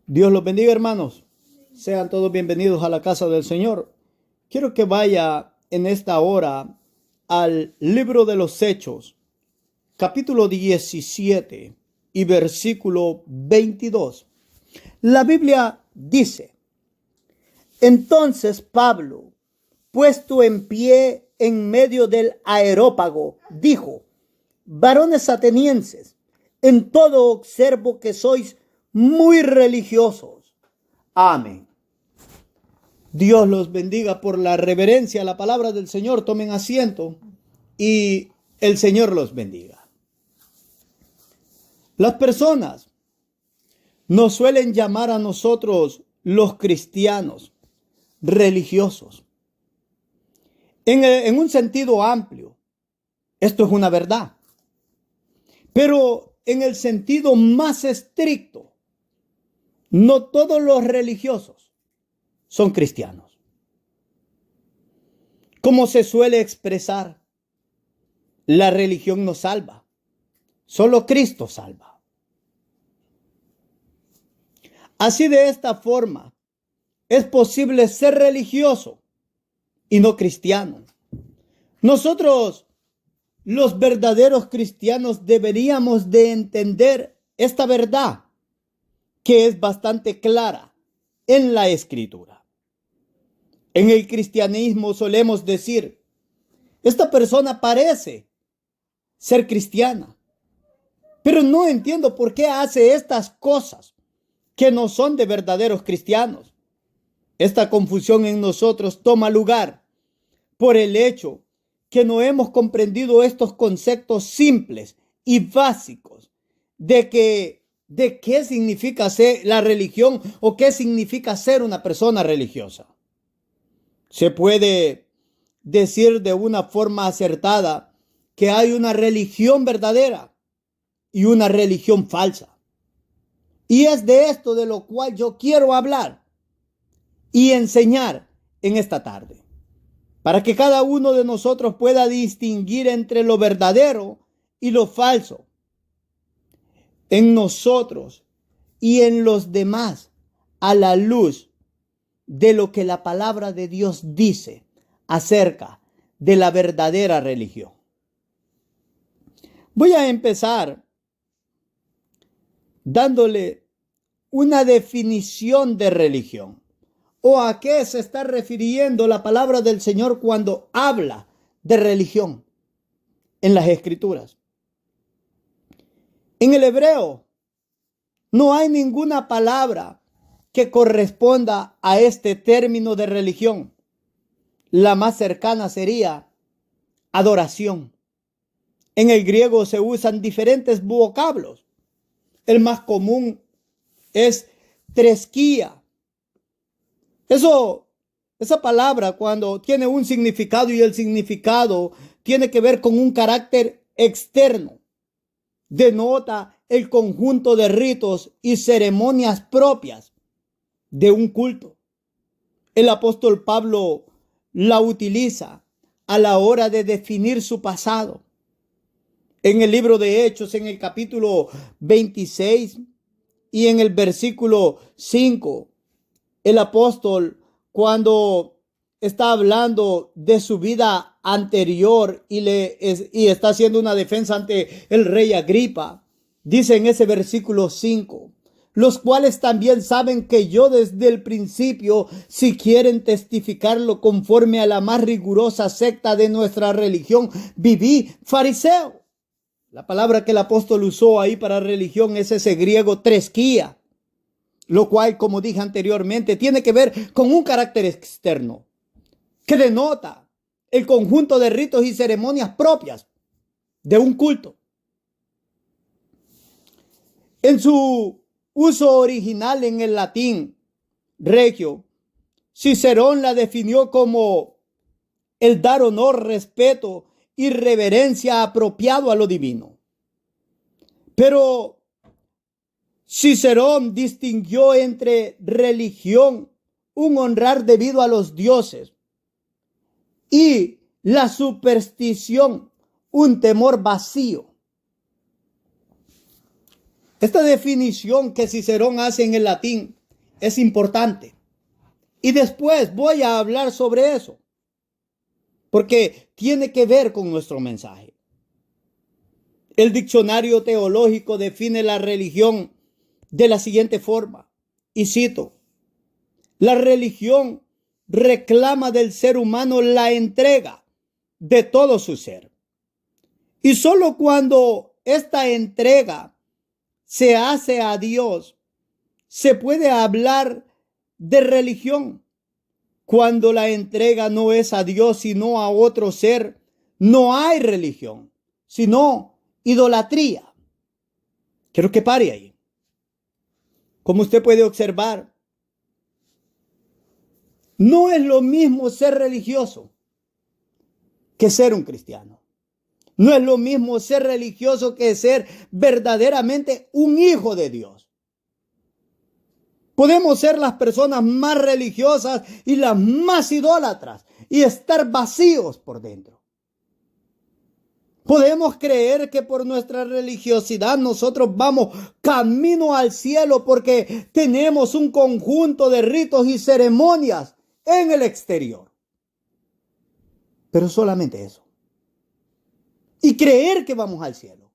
Dios los bendiga, hermanos. Sean todos bienvenidos a la casa del Señor. Quiero que vaya en esta hora al libro de los Hechos, capítulo 17 y versículo 22. La Biblia dice: Entonces Pablo, puesto en pie en medio del areópago, dijo: Varones atenienses, en todo observo que sois muy religiosos. Amén. Dios los bendiga por la reverencia a la palabra del Señor. Tomen asiento y el Señor los bendiga. Las personas nos suelen llamar a nosotros los cristianos religiosos. En un sentido amplio, esto es una verdad. Pero en el sentido más estricto, no todos los religiosos son cristianos. Como se suele expresar, la religión no salva, solo Cristo salva. Así, de esta forma, es posible ser religioso y no cristiano. Nosotros, los verdaderos cristianos, deberíamos de entender esta verdad, que es bastante clara en la Escritura. En el cristianismo solemos decir: esta persona parece ser cristiana, pero no entiendo por qué hace estas cosas que no son de verdaderos cristianos. Esta confusión en nosotros toma lugar por el hecho que no hemos comprendido estos conceptos simples y básicos de qué significa ser la religión o qué significa ser una persona religiosa. Se puede decir de una forma acertada que hay una religión verdadera y una religión falsa. Y es de esto de lo cual yo quiero hablar y enseñar en esta tarde, para que cada uno de nosotros pueda distinguir entre lo verdadero y lo falso en nosotros y en los demás, a la luz de lo que la palabra de Dios dice acerca de la verdadera religión. Voy a empezar dándole una definición de religión, o a qué se está refiriendo la palabra del Señor cuando habla de religión en las Escrituras. En el hebreo no hay ninguna palabra que corresponda a este término de religión. La más cercana sería adoración. En el griego se usan diferentes vocablos. El más común es tresquía. Esa palabra, cuando tiene un significado y el significado tiene que ver con un carácter externo, denota el conjunto de ritos y ceremonias propias de un culto. El apóstol Pablo la utiliza a la hora de definir su pasado. En el libro de Hechos, en el capítulo 26 y en el versículo 5, el apóstol, cuando está hablando de su vida anterior y está haciendo una defensa ante el rey Agripa, dice en ese versículo 5: los cuales también saben que yo desde el principio, si quieren testificarlo conforme a la más rigurosa secta de nuestra religión, viví fariseo. La palabra que el apóstol usó ahí para religión es ese griego tresquía, lo cual, como dije anteriormente, tiene que ver con un carácter externo que denota el conjunto de ritos y ceremonias propias de un culto. En su uso original en el latín regio, Cicerón la definió como el dar honor, respeto y reverencia apropiado a lo divino. Pero Cicerón distinguió entre religión, un honrar debido a los dioses, y la superstición, un temor vacío. Esta definición que Cicerón hace en el latín es importante. Y después voy a hablar sobre eso, porque tiene que ver con nuestro mensaje. El diccionario teológico define la religión de la siguiente forma, y cito: la religión reclama del ser humano la entrega de todo su ser. Y solo cuando esta entrega se hace a Dios, se puede hablar de religión. Cuando la entrega no es a Dios, sino a otro ser, no hay religión, sino idolatría. Quiero que pare ahí. Como usted puede observar, no es lo mismo ser religioso que ser un cristiano. No es lo mismo ser religioso que ser verdaderamente un hijo de Dios. Podemos ser las personas más religiosas y las más idólatras y estar vacíos por dentro. Podemos creer que por nuestra religiosidad nosotros vamos camino al cielo porque tenemos un conjunto de ritos y ceremonias en el exterior. Pero solamente eso. Y creer que vamos al cielo.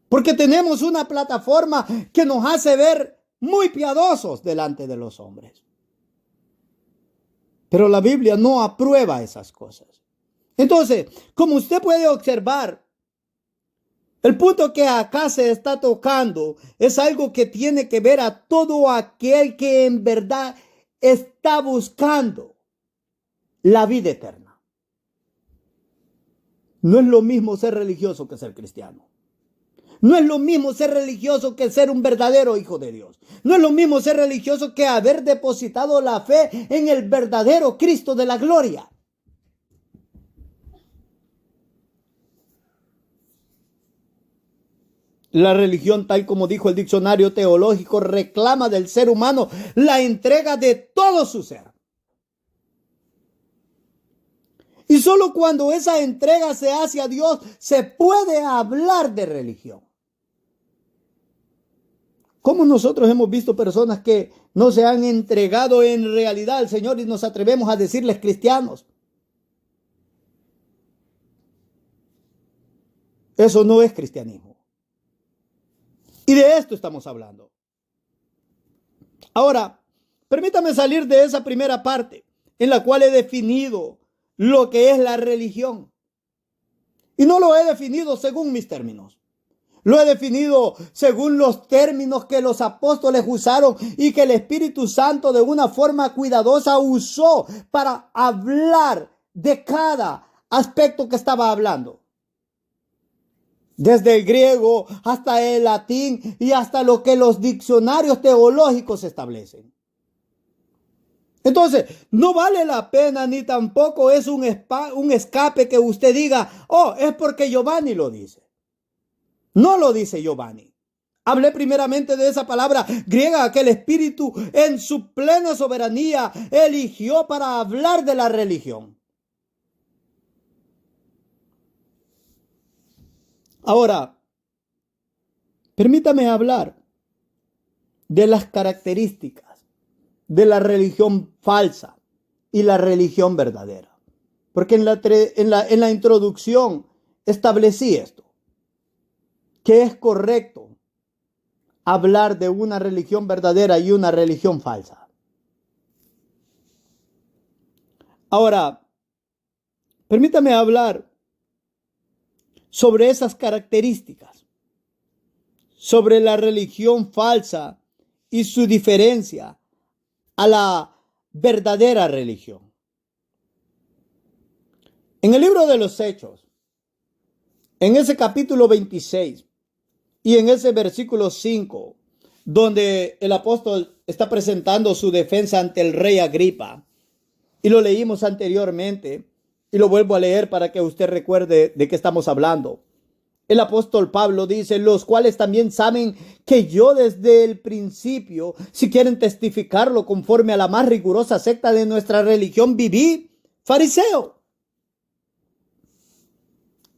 Porque tenemos una plataforma que nos hace ver muy piadosos delante de los hombres. Pero la Biblia no aprueba esas cosas. Entonces, como usted puede observar, el punto que acá se está tocando es algo que tiene que ver a todo aquel que en verdad está buscando la vida eterna. No es lo mismo ser religioso que ser cristiano. No es lo mismo ser religioso que ser un verdadero hijo de Dios. No es lo mismo ser religioso que haber depositado la fe en el verdadero Cristo de la gloria. La religión, tal como dijo el diccionario teológico, reclama del ser humano la entrega de todo su ser. Y solo cuando esa entrega se hace a Dios, se puede hablar de religión. ¿Cómo nosotros hemos visto personas que no se han entregado en realidad al Señor y nos atrevemos a decirles cristianos? Eso no es cristianismo. Y de esto estamos hablando. Ahora, permítame salir de esa primera parte en la cual he definido lo que es la religión. Y no lo he definido según mis términos. Lo he definido según los términos que los apóstoles usaron y que el Espíritu Santo de una forma cuidadosa usó para hablar de cada aspecto que estaba hablando. Desde el griego hasta el latín y hasta lo que los diccionarios teológicos establecen. Entonces, no vale la pena ni tampoco es un escape que usted diga, oh, es porque Giovanni lo dice. No lo dice Giovanni. Hablé primeramente de esa palabra griega que el Espíritu en su plena soberanía eligió para hablar de la religión. Ahora, permítame hablar de las características de la religión falsa y la religión verdadera. Porque en la introducción establecí esto, que es correcto hablar de una religión verdadera y una religión falsa. Ahora, permítame hablar sobre esas características, sobre la religión falsa y su diferencia a la verdadera religión. En el libro de los Hechos, en ese capítulo 26 y en ese versículo 5, donde el apóstol está presentando su defensa ante el rey Agripa, y lo leímos anteriormente, y lo vuelvo a leer para que usted recuerde de qué estamos hablando. El apóstol Pablo dice, los cuales también saben que yo desde el principio, si quieren testificarlo conforme a la más rigurosa secta de nuestra religión, viví fariseo.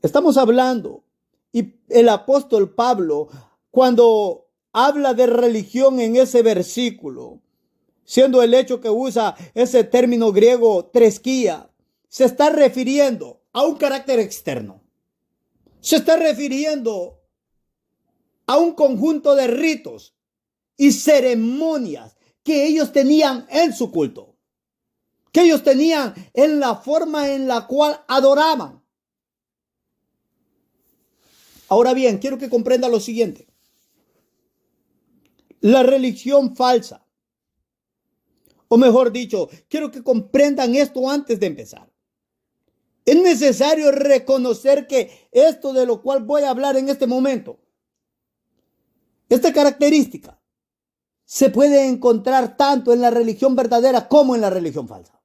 Estamos hablando Y el apóstol Pablo, cuando habla de religión en ese versículo, siendo el hecho que usa ese término griego tresquía, se está refiriendo a un carácter externo. Se está refiriendo a un conjunto de ritos y ceremonias que ellos tenían en su culto, que ellos tenían en la forma en la cual adoraban. Ahora bien, quiero que comprenda lo siguiente. La religión falsa, o mejor dicho, quiero que comprendan esto antes de empezar. Es necesario reconocer que esto de lo cual voy a hablar en este momento, esta característica, se puede encontrar tanto en la religión verdadera como en la religión falsa.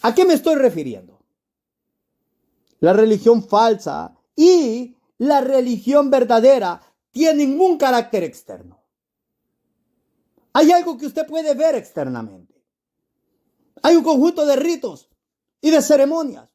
¿A qué me estoy refiriendo? La religión falsa y la religión verdadera tienen un carácter externo. Hay algo que usted puede ver externamente. Hay un conjunto de ritos y de ceremonias.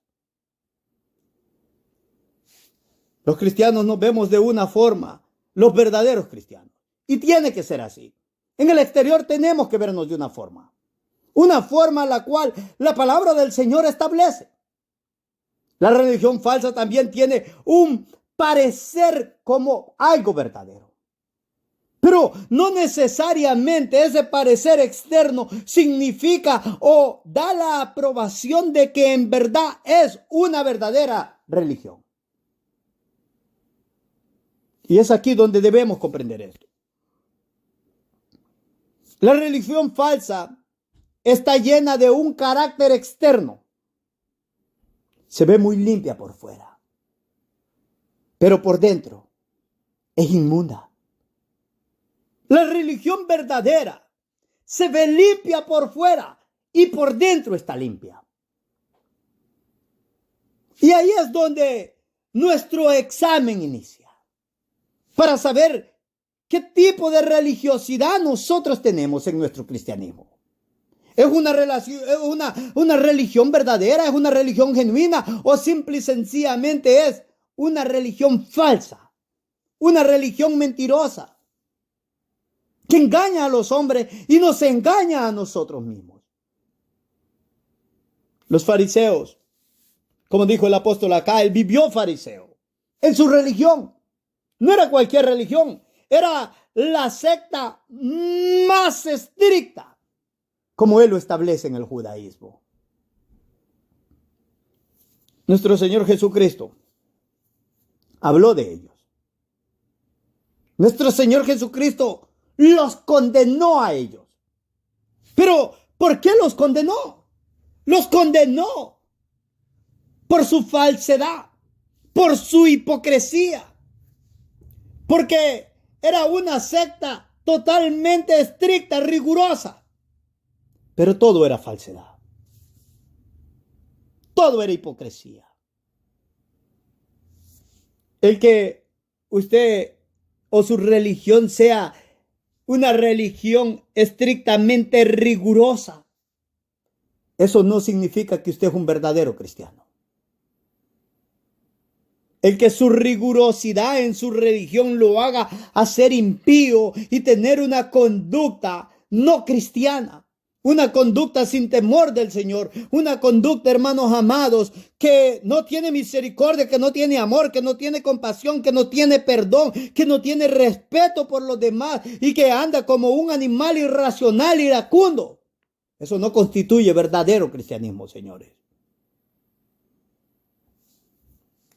Los cristianos nos vemos de una forma, los verdaderos cristianos. Y tiene que ser así. En el exterior tenemos que vernos de una forma la cual la palabra del Señor establece. La religión falsa también tiene un parecer como algo verdadero. Pero no necesariamente ese parecer externo significa o da la aprobación de que en verdad es una verdadera religión. Y es aquí donde debemos comprender esto. La religión falsa está llena de un carácter externo. Se ve muy limpia por fuera, pero por dentro es inmunda. La religión verdadera se ve limpia por fuera y por dentro está limpia. Y ahí es donde nuestro examen inicia, para saber qué tipo de religiosidad nosotros tenemos en nuestro cristianismo. ¿Es una religión verdadera? ¿Es una religión genuina? ¿O simple y sencillamente es una religión falsa? Una religión mentirosa que engaña a los hombres y nos engaña a nosotros mismos. Los fariseos, como dijo el apóstol acá, él vivió fariseo en su religión. No era cualquier religión, era la secta más estricta, como él lo establece en el judaísmo. Nuestro Señor Jesucristo habló de ellos. Nuestro Señor Jesucristo los condenó a ellos. Pero, ¿por qué los condenó? Los condenó por su falsedad, por su hipocresía, porque era una secta totalmente estricta, rigurosa. Pero todo era falsedad. Todo era hipocresía. El que usted o su religión sea una religión estrictamente rigurosa, eso no significa que usted es un verdadero cristiano. El que su rigurosidad en su religión lo haga a ser impío y tener una conducta no cristiana. Una conducta sin temor del Señor, una conducta, hermanos amados, que no tiene misericordia, que no tiene amor, que no tiene compasión, que no tiene perdón, que no tiene respeto por los demás y que anda como un animal irracional, iracundo. Eso no constituye verdadero cristianismo, señores.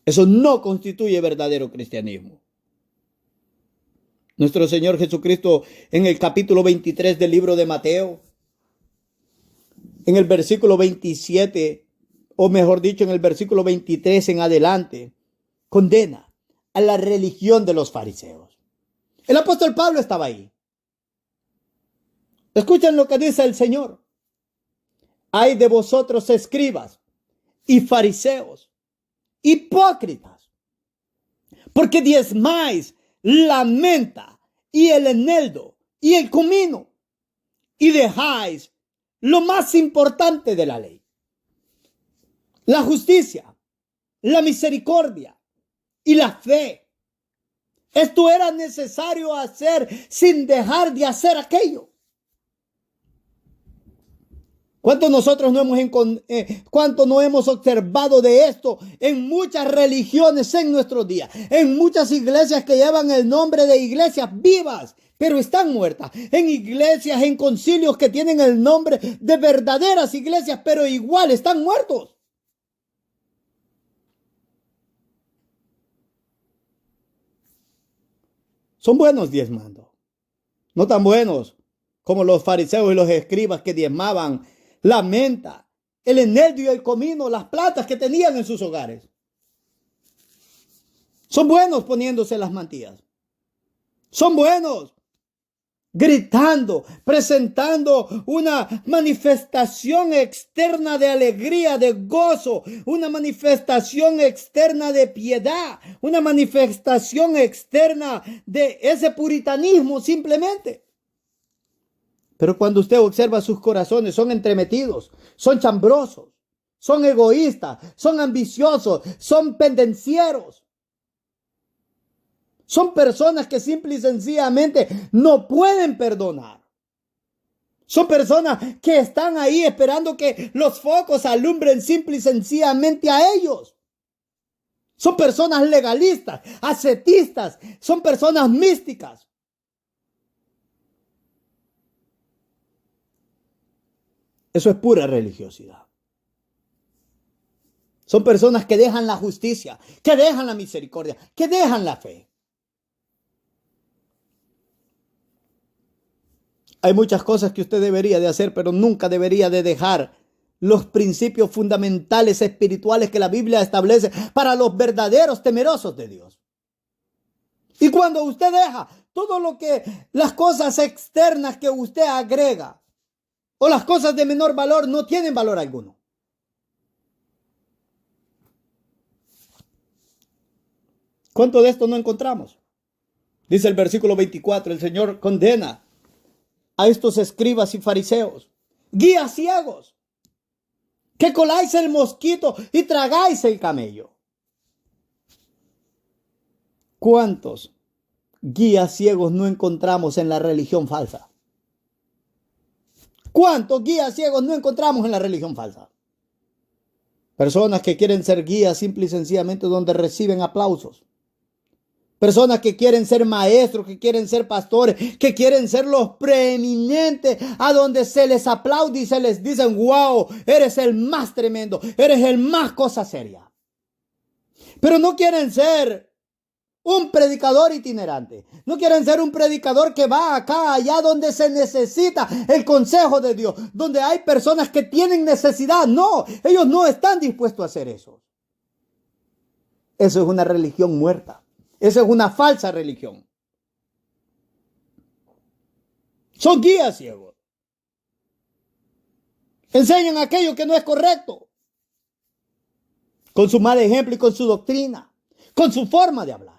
Eso no constituye verdadero cristianismo. Nuestro Señor Jesucristo en el capítulo 23 del libro de Mateo, en el versículo 27, o mejor dicho, en el versículo 23 en adelante, condena a la religión de los fariseos. El apóstol Pablo estaba ahí. Escuchen lo que dice el Señor. Ay de vosotros, escribas y fariseos, hipócritas, porque diezmáis la menta y el eneldo y el comino, y dejáis lo más importante de la ley: la justicia, la misericordia y la fe. Esto era necesario hacer sin dejar de hacer aquello. ¿Cuánto nosotros cuánto no hemos observado de esto en muchas religiones en nuestros días? En muchas iglesias que llevan el nombre de iglesias vivas, pero están muertas. En iglesias, en concilios que tienen el nombre de verdaderas iglesias, pero igual están muertos. Son buenos diezmando, no tan buenos como los fariseos y los escribas que diezmaban la menta, el eneldo y el comino, las plantas que tenían en sus hogares. Son buenos poniéndose las mantillas. Son buenos gritando, presentando una manifestación externa de alegría, de gozo, una manifestación externa de piedad, una manifestación externa de ese puritanismo simplemente. Pero cuando usted observa sus corazones, son entremetidos, son chambrosos, son egoístas, son ambiciosos, son pendencieros. Son personas que simple y sencillamente no pueden perdonar. Son personas que están ahí esperando que los focos alumbren simple y sencillamente a ellos. Son personas legalistas, ascetistas, son personas místicas. Eso es pura religiosidad. Son personas que dejan la justicia, que dejan la misericordia, que dejan la fe. Hay muchas cosas que usted debería de hacer, pero nunca debería de dejar los principios fundamentales espirituales que la Biblia establece para los verdaderos temerosos de Dios. Y cuando usted deja todo las cosas externas que usted agrega, o las cosas de menor valor, no tienen valor alguno. ¿Cuánto de esto no encontramos? Dice el versículo 24, el Señor condena a estos escribas y fariseos, guías ciegos, que coláis el mosquito y tragáis el camello. ¿Cuántos guías ciegos no encontramos en la religión falsa? ¿Cuántos guías ciegos no encontramos en la religión falsa? Personas que quieren ser guías simple y sencillamente donde reciben aplausos. Personas que quieren ser maestros, que quieren ser pastores, que quieren ser los preeminentes, a donde se les aplaude y se les dicen, wow, eres el más tremendo, eres el más cosa seria. Pero no quieren ser un predicador itinerante. No quieren ser un predicador que va acá, allá donde se necesita el consejo de Dios, donde hay personas que tienen necesidad. No, ellos no están dispuestos a hacer eso. Eso es una religión muerta. Eso es una falsa religión. Son guías ciegos. Enseñan aquello que no es correcto. Con su mal ejemplo y con su doctrina. Con su forma de hablar.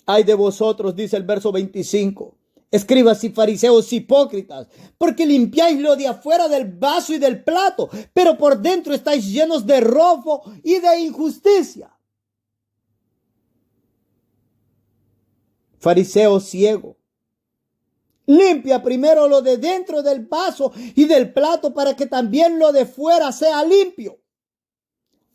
Ay de vosotros, dice el verso 25, escribas y fariseos hipócritas, porque limpiáis lo de afuera del vaso y del plato, pero por dentro estáis llenos de robo y de injusticia. Fariseo ciego, limpia primero lo de dentro del vaso y del plato para que también lo de fuera sea limpio.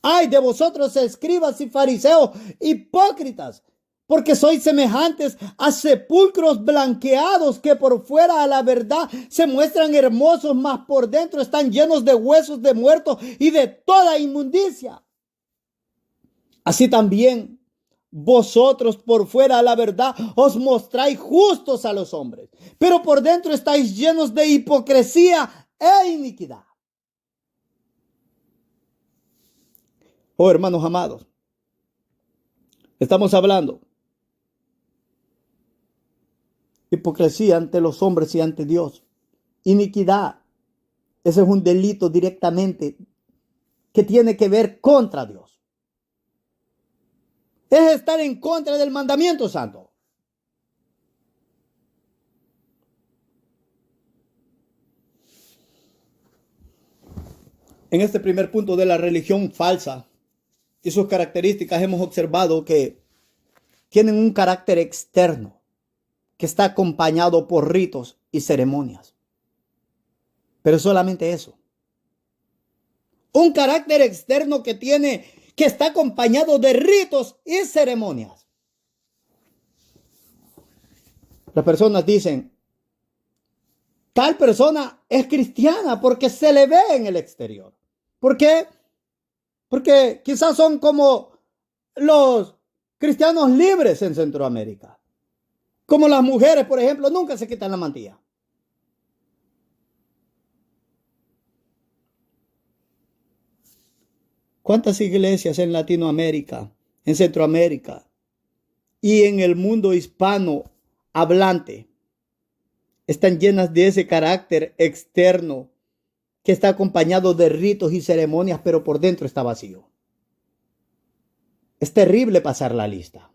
Ay de vosotros, escribas y fariseos hipócritas, porque sois semejantes a sepulcros blanqueados que por fuera a la verdad se muestran hermosos, mas por dentro están llenos de huesos de muertos y de toda inmundicia. Así también vosotros por fuera a la verdad os mostráis justos a los hombres, pero por dentro estáis llenos de hipocresía e iniquidad. Oh, hermanos amados, estamos hablando hipocresía ante los hombres y ante Dios. Iniquidad. Ese es un delito directamente que tiene que ver contra Dios. Es estar en contra del mandamiento santo. En este primer punto de la religión falsa y sus características hemos observado que tienen un carácter externo que está acompañado por ritos y ceremonias. Pero solamente eso. Un carácter externo que está acompañado de ritos y ceremonias. Las personas dicen, tal persona es cristiana porque se le ve en el exterior. ¿Por qué? Porque quizás son como los cristianos libres en Centroamérica. Como las mujeres, por ejemplo, nunca se quitan la mantilla. ¿Cuántas iglesias en Latinoamérica, en Centroamérica y en el mundo hispano hablante están llenas de ese carácter externo que está acompañado de ritos y ceremonias, pero por dentro está vacío? Es terrible pasar la lista.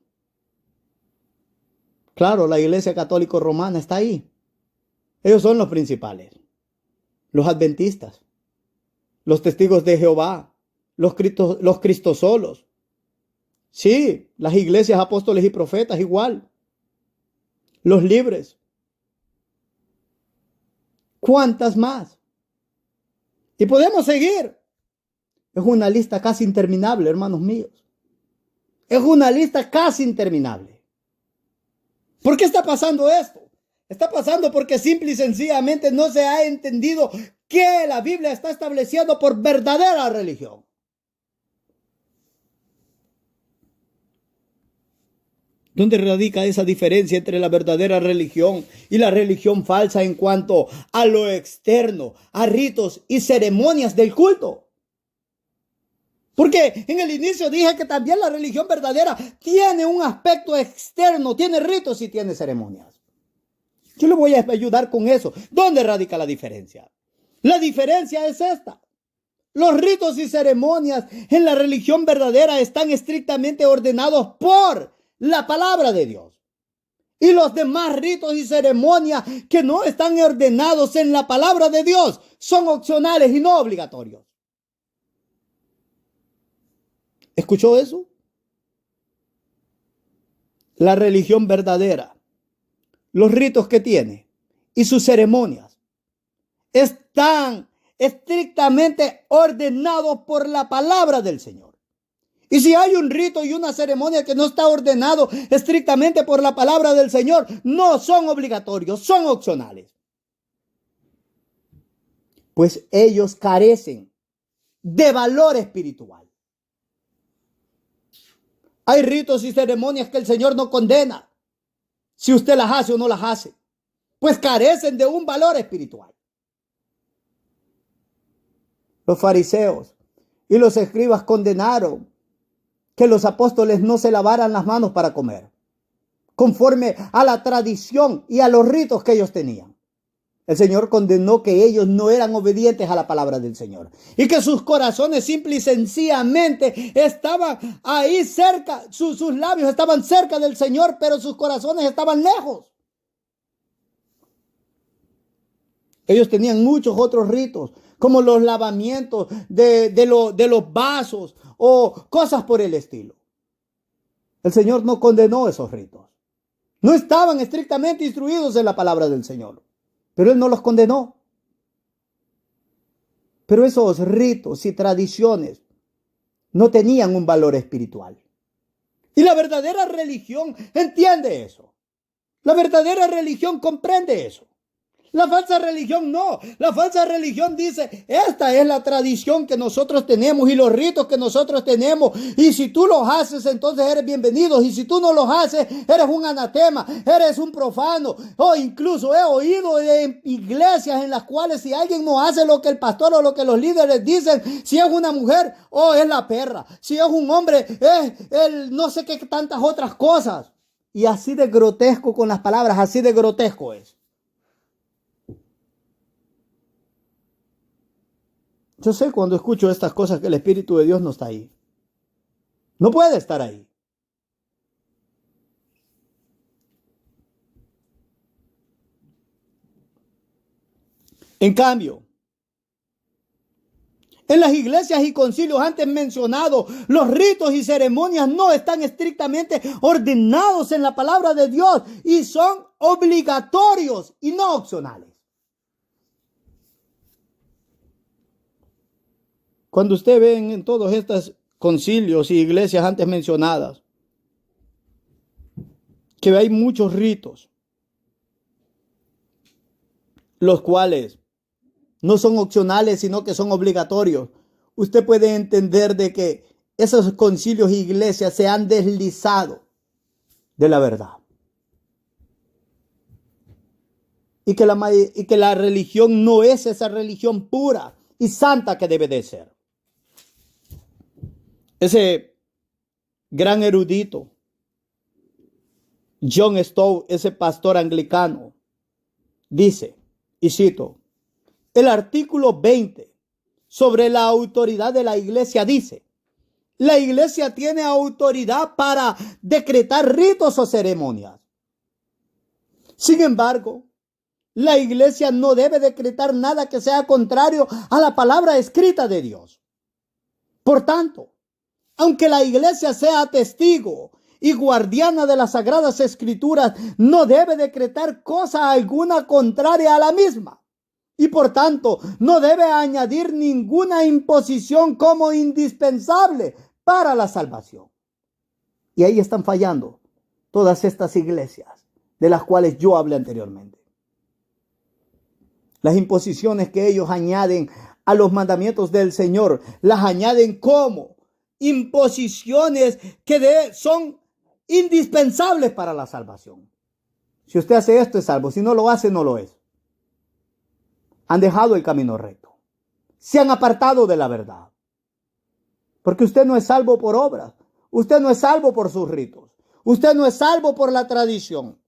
Claro, la Iglesia Católica Romana está ahí. Ellos son los principales. Los adventistas, los testigos de Jehová, los cristosolos. Sí, las iglesias apóstoles y profetas igual. Los libres. ¿Cuántas más? Y podemos seguir. Es una lista casi interminable, hermanos míos. Es una lista casi interminable. ¿Por qué está pasando esto? Está pasando porque simple y sencillamente no se ha entendido que la Biblia está estableciendo por verdadera religión. ¿Dónde radica esa diferencia entre la verdadera religión y la religión falsa en cuanto a lo externo, a ritos y ceremonias del culto? Porque en el inicio dije que también la religión verdadera tiene un aspecto externo, tiene ritos y tiene ceremonias. Yo le voy a ayudar con eso. ¿Dónde radica la diferencia? La diferencia es esta. Los ritos y ceremonias en la religión verdadera están estrictamente ordenados por la palabra de Dios. Y los demás ritos y ceremonias que no están ordenados en la palabra de Dios son opcionales y no obligatorios. ¿Escuchó eso? La religión verdadera, los ritos que tiene y sus ceremonias están estrictamente ordenados por la palabra del Señor. Y si hay un rito y una ceremonia que no está ordenado estrictamente por la palabra del Señor, no son obligatorios, son opcionales. Pues ellos carecen de valor espiritual. Hay ritos y ceremonias que el Señor no condena si usted las hace o no las hace, pues carecen de un valor espiritual. Los fariseos y los escribas condenaron que los apóstoles no se lavaran las manos para comer, conforme a la tradición y a los ritos que ellos tenían. El Señor condenó que ellos no eran obedientes a la palabra del Señor y que sus corazones simple y sencillamente estaban ahí cerca, sus labios estaban cerca del Señor, pero sus corazones estaban lejos. Ellos tenían muchos otros ritos, como los lavamientos de los vasos o cosas por el estilo. El Señor no condenó esos ritos. No estaban estrictamente instruidos en la palabra del Señor, pero Él no los condenó. Pero esos ritos y tradiciones no tenían un valor espiritual. Y la verdadera religión entiende eso. La verdadera religión comprende eso. La falsa religión no. La falsa religión dice, esta es la tradición que nosotros tenemos y los ritos que nosotros tenemos. Y si tú los haces, entonces eres bienvenido. Y si tú no los haces, eres un anatema, eres un profano. O incluso he oído de iglesias en las cuales si alguien no hace lo que el pastor o lo que los líderes dicen, si es una mujer, es la perra. Si es un hombre, es el no sé qué tantas otras cosas. Y así de grotesco con las palabras, así de grotesco es. Yo sé cuando escucho estas cosas que el Espíritu de Dios no está ahí. No puede estar ahí. En cambio, En las iglesias y concilios antes mencionados, los ritos y ceremonias no están estrictamente ordenados en la palabra de Dios y son obligatorios y no opcionales. Cuando usted ve en todos estos concilios y iglesias antes mencionadas, que hay muchos ritos, los cuales no son opcionales, sino que son obligatorios. Usted puede entender de que esos concilios e iglesias se han deslizado de la verdad. Y que la religión no es esa religión pura y santa que debe de ser. Ese gran erudito, John Stott, ese pastor anglicano, dice, y cito, el artículo 20 sobre la autoridad de la iglesia dice, la iglesia tiene autoridad para decretar ritos o ceremonias. Sin embargo, la iglesia no debe decretar nada que sea contrario a la palabra escrita de Dios. Por tanto, aunque la iglesia sea testigo y guardiana de las sagradas escrituras, no debe decretar cosa alguna contraria a la misma. Y por tanto, no debe añadir ninguna imposición como indispensable para la salvación. Y ahí están fallando todas estas iglesias de las cuales yo hablé anteriormente. Las imposiciones que ellos añaden a los mandamientos del Señor, las añaden como imposiciones que son indispensables para la salvación. Si usted hace esto, es salvo. Si no lo hace, no lo es. Han dejado el camino recto. Se han apartado de la verdad. Porque usted no es salvo por obras. Usted no es salvo por sus ritos. Usted no es salvo por la tradición.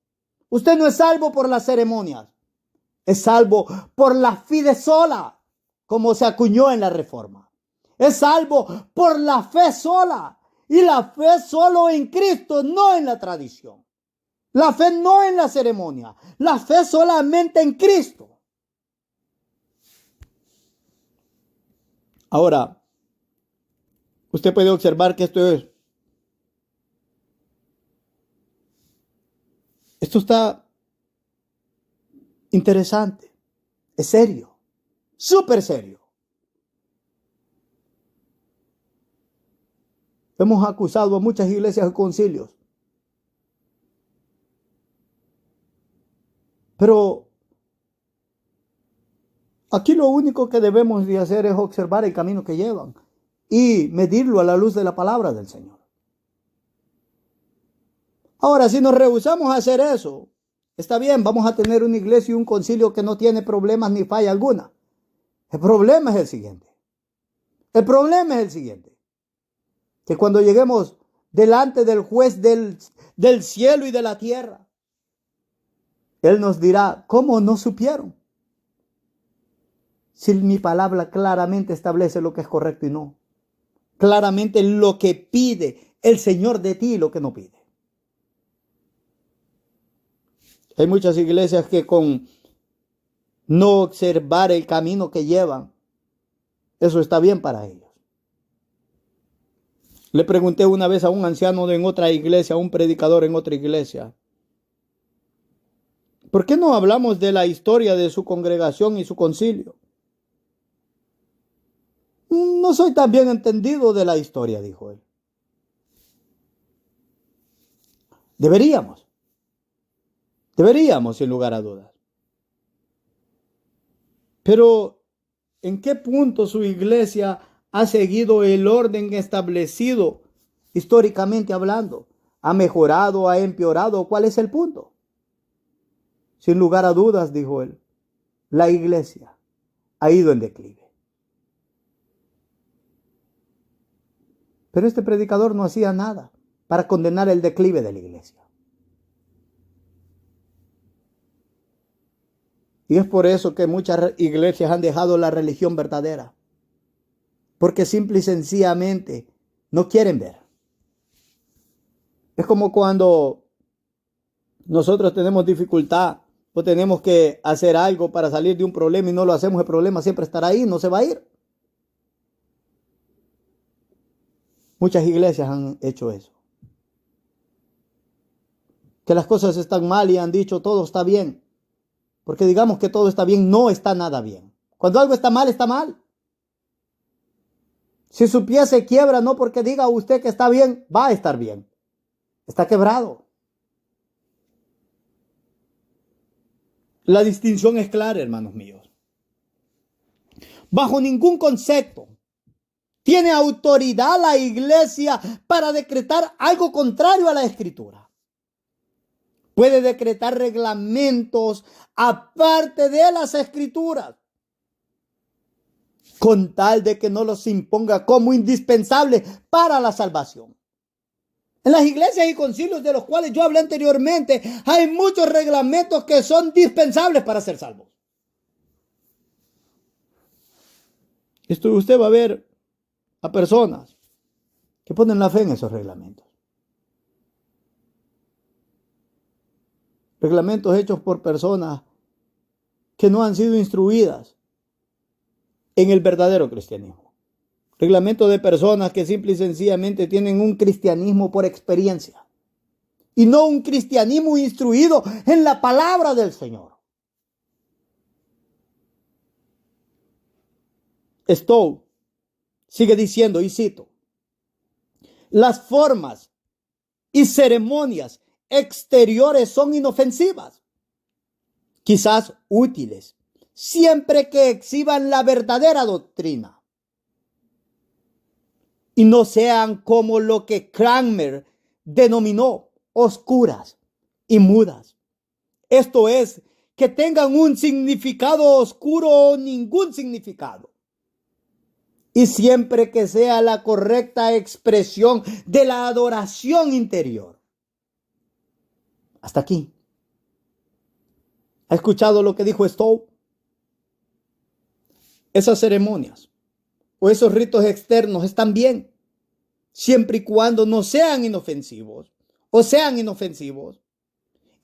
Usted no es salvo por las ceremonias. Es salvo por la fide sola, como se acuñó en la Reforma. Es salvo por la fe sola. Y la fe solo en Cristo, no en la tradición. La fe no en la ceremonia. La fe solamente en Cristo. Ahora, usted puede observar que esto está interesante, es serio, súper serio. Hemos acusado a muchas iglesias y concilios, pero aquí lo único que debemos de hacer es observar el camino que llevan y medirlo a la luz de la palabra del Señor. Ahora, si nos rehusamos a hacer eso, está bien, vamos a tener una iglesia y un concilio que no tiene problemas ni falla alguna. El problema es el siguiente. Que cuando lleguemos delante del juez del cielo y de la tierra, Él nos dirá, ¿cómo no supieron? Si mi palabra claramente establece lo que es correcto y no. Claramente lo que pide el Señor de ti y lo que no pide. Hay muchas iglesias que con no observar el camino que llevan, eso está bien para ellos. Le pregunté una vez a un anciano en otra iglesia, a un predicador en otra iglesia, ¿por qué no hablamos de la historia de su congregación y su concilio? No soy tan bien entendido de la historia, dijo él. Deberíamos, sin lugar a dudas. Pero, ¿en qué punto su iglesia ha seguido el orden establecido históricamente hablando? ¿Ha mejorado, ha empeorado? ¿Cuál es el punto? Sin lugar a dudas, dijo él, la iglesia ha ido en declive. Pero este predicador no hacía nada para condenar el declive de la iglesia. Y es por eso que muchas iglesias han dejado la religión verdadera. Porque simple y sencillamente no quieren ver. Es como cuando nosotros tenemos dificultad o tenemos que hacer algo para salir de un problema y no lo hacemos, el problema siempre estará ahí, no se va a ir. Muchas iglesias han hecho eso. Que las cosas están mal y han dicho todo está bien. Porque digamos que todo está bien, no está nada bien. Cuando algo está mal, está mal. Si su pie se quiebra, no porque diga usted que está bien, va a estar bien. Está quebrado. La distinción es clara, hermanos míos. Bajo ningún concepto tiene autoridad la iglesia para decretar algo contrario a la Escritura. Puede decretar reglamentos aparte de las Escrituras, con tal de que no los imponga como indispensables para la salvación. En las iglesias y concilios de los cuales yo hablé anteriormente, hay muchos reglamentos que son dispensables para ser salvos. Usted va a ver a personas que ponen la fe en esos reglamentos. Reglamentos hechos por personas que no han sido instruidas en el verdadero cristianismo. Reglamentos de personas que simple y sencillamente tienen un cristianismo por experiencia y no un cristianismo instruido en la palabra del Señor. Stowe sigue diciendo, y cito, las formas y ceremonias exteriores son inofensivas, quizás útiles, siempre que exhiban la verdadera doctrina y no sean como lo que Cranmer denominó oscuras y mudas. Esto es, que tengan un significado oscuro o ningún significado. Y siempre que sea la correcta expresión de la adoración interior. Hasta aquí. ¿Ha escuchado lo que dijo Stowe? Esas ceremonias o esos ritos externos están bien, siempre y cuando no sean inofensivos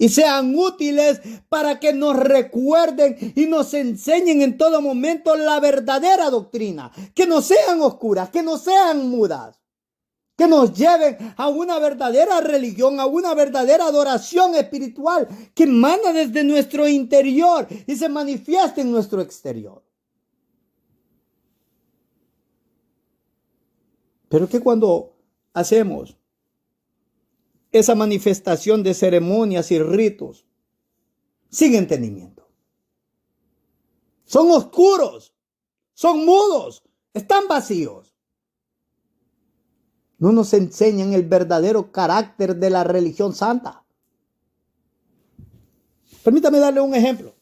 y sean útiles para que nos recuerden y nos enseñen en todo momento la verdadera doctrina, que no sean oscuras, que no sean mudas, que nos lleven a una verdadera religión, a una verdadera adoración espiritual que emana desde nuestro interior y se manifiesta en nuestro exterior. Pero que cuando hacemos esa manifestación de ceremonias y ritos sin entendimiento, son oscuros, son mudos, están vacíos, no nos enseñan el verdadero carácter de la religión santa. Permítame darle un ejemplo,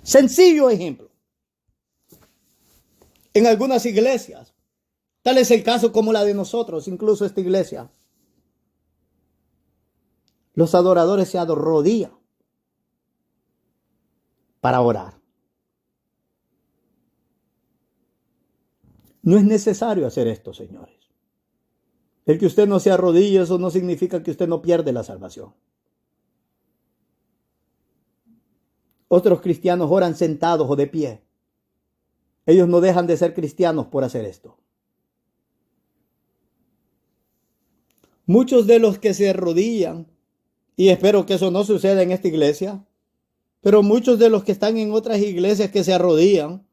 sencillo ejemplo. En algunas iglesias, tal es el caso como la de nosotros, incluso esta iglesia, los adoradores se arrodillan para orar. No es necesario hacer esto, señores. El que usted no se arrodille, eso no significa que usted no pierde la salvación. Otros cristianos oran sentados o de pie. Ellos no dejan de ser cristianos por hacer esto. Muchos de los que se arrodillan, y espero que eso no suceda en esta iglesia, pero muchos de los que están en otras iglesias que se arrodillan,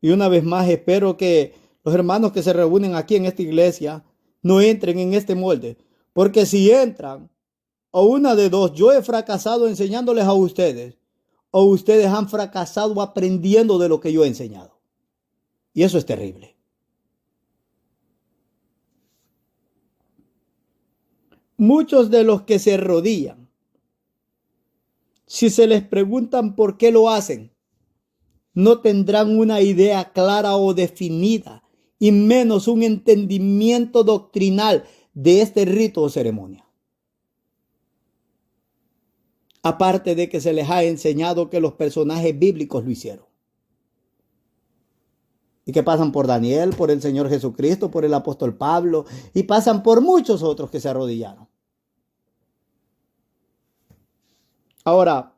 y una vez más espero que los hermanos que se reúnen aquí en esta iglesia no entren en este molde, porque si entran, o una de dos, yo he fracasado enseñándoles a ustedes, o ustedes han fracasado aprendiendo de lo que yo he enseñado. Y eso es terrible. Muchos de los que se arrodillan, si se les preguntan por qué lo hacen, no tendrán una idea clara o definida, y menos un entendimiento doctrinal de este rito o ceremonia. Aparte de que se les ha enseñado que los personajes bíblicos lo hicieron. Y que pasan por Daniel, por el Señor Jesucristo, por el apóstol Pablo, y pasan por muchos otros que se arrodillaron. Ahora,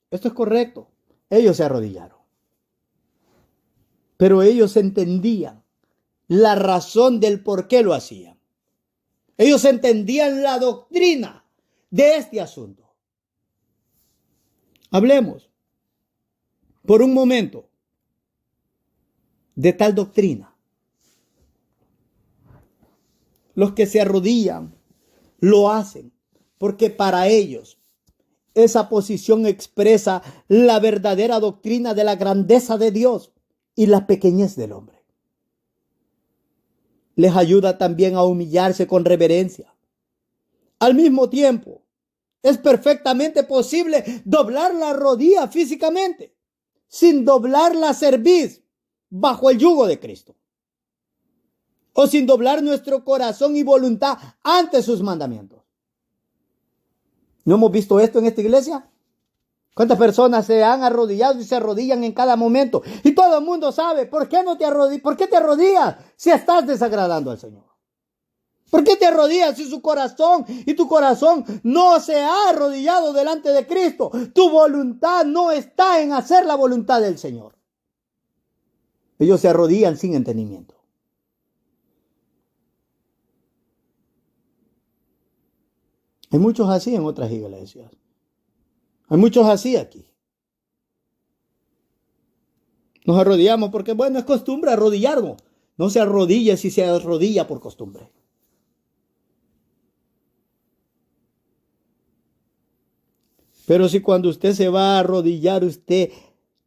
esto es correcto. Ellos se arrodillaron. Pero ellos entendían la razón del por qué lo hacían. Ellos entendían la doctrina de este asunto. Hablemos por un momento de tal doctrina. Los que se arrodillan lo hacen porque para ellos esa posición expresa la verdadera doctrina de la grandeza de Dios y la pequeñez del hombre. Les ayuda también a humillarse con reverencia. Al mismo tiempo, es perfectamente posible doblar la rodilla físicamente, sin doblar la cerviz bajo el yugo de Cristo, o sin doblar nuestro corazón y voluntad ante sus mandamientos. ¿No hemos visto esto en esta iglesia? ¿Cuántas personas se han arrodillado y se arrodillan en cada momento? Y todo el mundo sabe, ¿por qué no te arrodillas? ¿Por qué te arrodillas si estás desagradando al Señor? ¿Por qué te arrodillas si su corazón y tu corazón no se ha arrodillado delante de Cristo? Tu voluntad no está en hacer la voluntad del Señor. Ellos se arrodillan sin entendimiento. Hay muchos así en otras iglesias. Hay muchos así aquí. Nos arrodillamos porque, bueno, es costumbre arrodillarnos. No se arrodilla si se arrodilla por costumbre. Pero si cuando usted se va a arrodillar, usted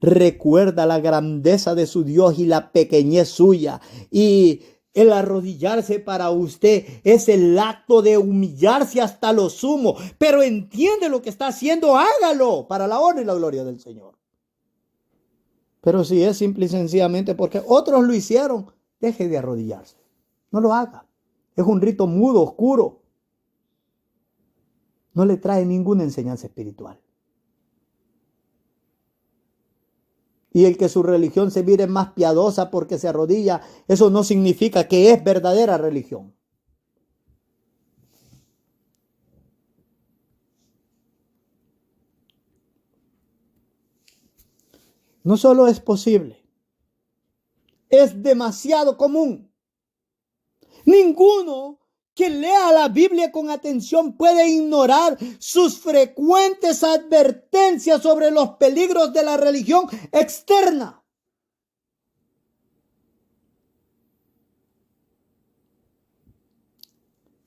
recuerda la grandeza de su Dios y la pequeñez suya, y el arrodillarse para usted es el acto de humillarse hasta lo sumo, pero entiende lo que está haciendo, hágalo para la honra y la gloria del Señor. Pero si es simple y sencillamente porque otros lo hicieron, deje de arrodillarse. No lo haga. Es un rito mudo, oscuro. No le trae ninguna enseñanza espiritual. Y el que su religión se mire más piadosa porque se arrodilla, eso no significa que es verdadera religión. No solo es posible, es demasiado común. Ninguno que lea la Biblia con atención puede ignorar sus frecuentes advertencias sobre los peligros de la religión externa.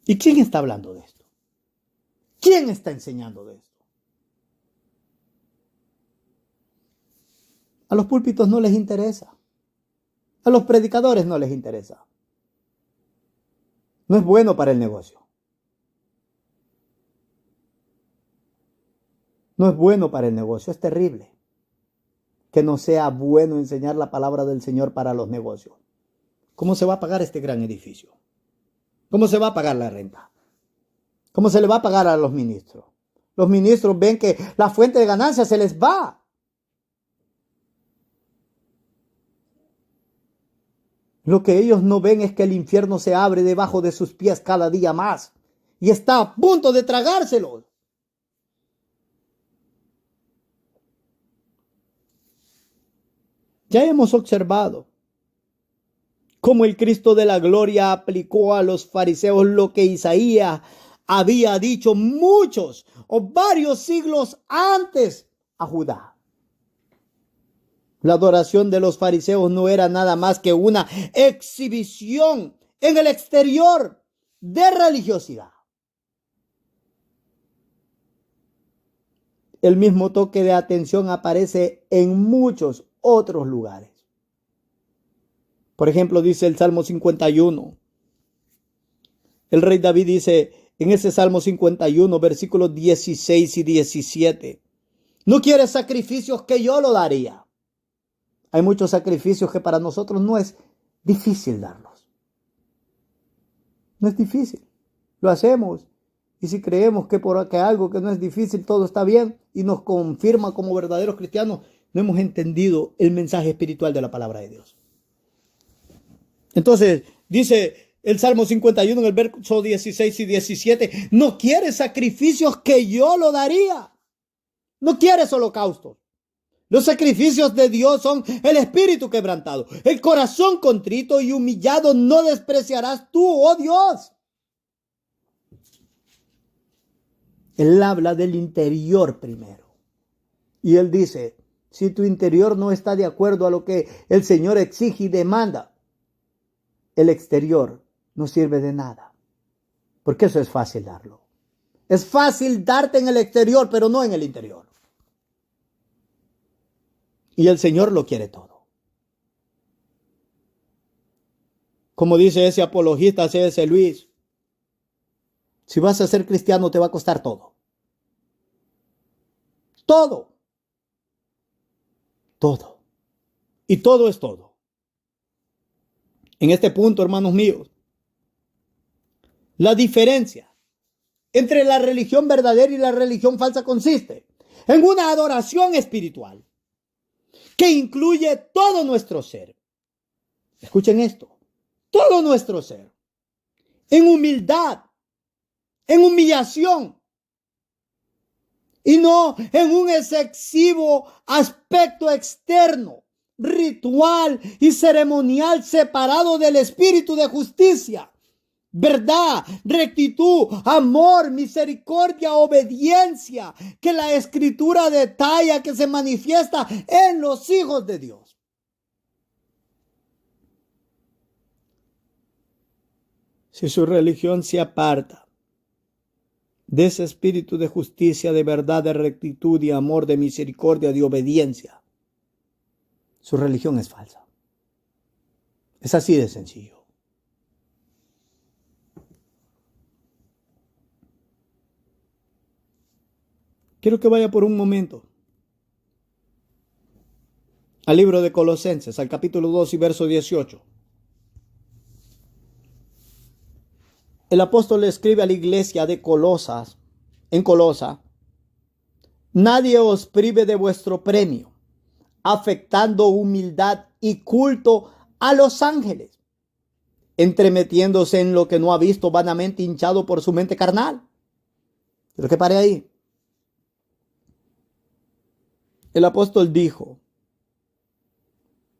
¿Y quién está hablando de esto? ¿Quién está enseñando de esto? A los púlpitos no les interesa. A los predicadores no les interesa. No es bueno para el negocio. No es bueno para el negocio. Es terrible que no sea bueno enseñar la palabra del Señor para los negocios. ¿Cómo se va a pagar este gran edificio? ¿Cómo se va a pagar la renta? ¿Cómo se le va a pagar a los ministros? Los ministros ven que la fuente de ganancia se les va. Lo que ellos no ven es que el infierno se abre debajo de sus pies cada día más y está a punto de tragárselos. Ya hemos observado cómo el Cristo de la gloria aplicó a los fariseos lo que Isaías había dicho muchos o varios siglos antes a Judá. La adoración de los fariseos no era nada más que una exhibición en el exterior de religiosidad. El mismo toque de atención aparece en muchos otros lugares. Por ejemplo, dice el Salmo 51. El rey David dice en ese Salmo 51, versículos 16 y 17. No quieres sacrificios que yo lo daría. Hay muchos sacrificios que para nosotros no es difícil darlos. No es difícil. Lo hacemos. Y si creemos que por algo que no es difícil todo está bien y nos confirma como verdaderos cristianos, no hemos entendido el mensaje espiritual de la palabra de Dios. Entonces, dice el Salmo 51 en el verso 16 y 17, no quieres sacrificios que yo lo daría. No quieres holocaustos. Los sacrificios de Dios son el espíritu quebrantado, el corazón contrito y humillado no despreciarás tú, oh Dios. Él habla del interior primero. Y él dice, si tu interior no está de acuerdo a lo que el Señor exige y demanda, el exterior no sirve de nada. Porque eso es fácil darlo. Es fácil darte en el exterior, pero no en el interior. Y el Señor lo quiere todo. Como dice ese apologista C.S. Lewis, si vas a ser cristiano te va a costar todo. Todo. Todo. Y todo es todo. En este punto, hermanos míos, la diferencia entre la religión verdadera y la religión falsa consiste en una adoración espiritual que incluye todo nuestro ser. Escuchen esto, todo nuestro ser, en humildad, en humillación, y no en un excesivo aspecto externo, ritual y ceremonial separado del espíritu de justicia, verdad, rectitud, amor, misericordia, obediencia, que la Escritura detalla que se manifiesta en los hijos de Dios. Si su religión se aparta de ese espíritu de justicia, de verdad, de rectitud, de amor, de misericordia, de obediencia, su religión es falsa. Es así de sencillo. Quiero que vaya por un momento al libro de Colosenses, al capítulo 2 y verso 18. El apóstol le escribe a la iglesia de Colosas, en Colosa: nadie os prive de vuestro premio, afectando humildad y culto a los ángeles, entremetiéndose en lo que no ha visto, vanamente hinchado por su mente carnal. Pero que pare ahí. El apóstol dijo: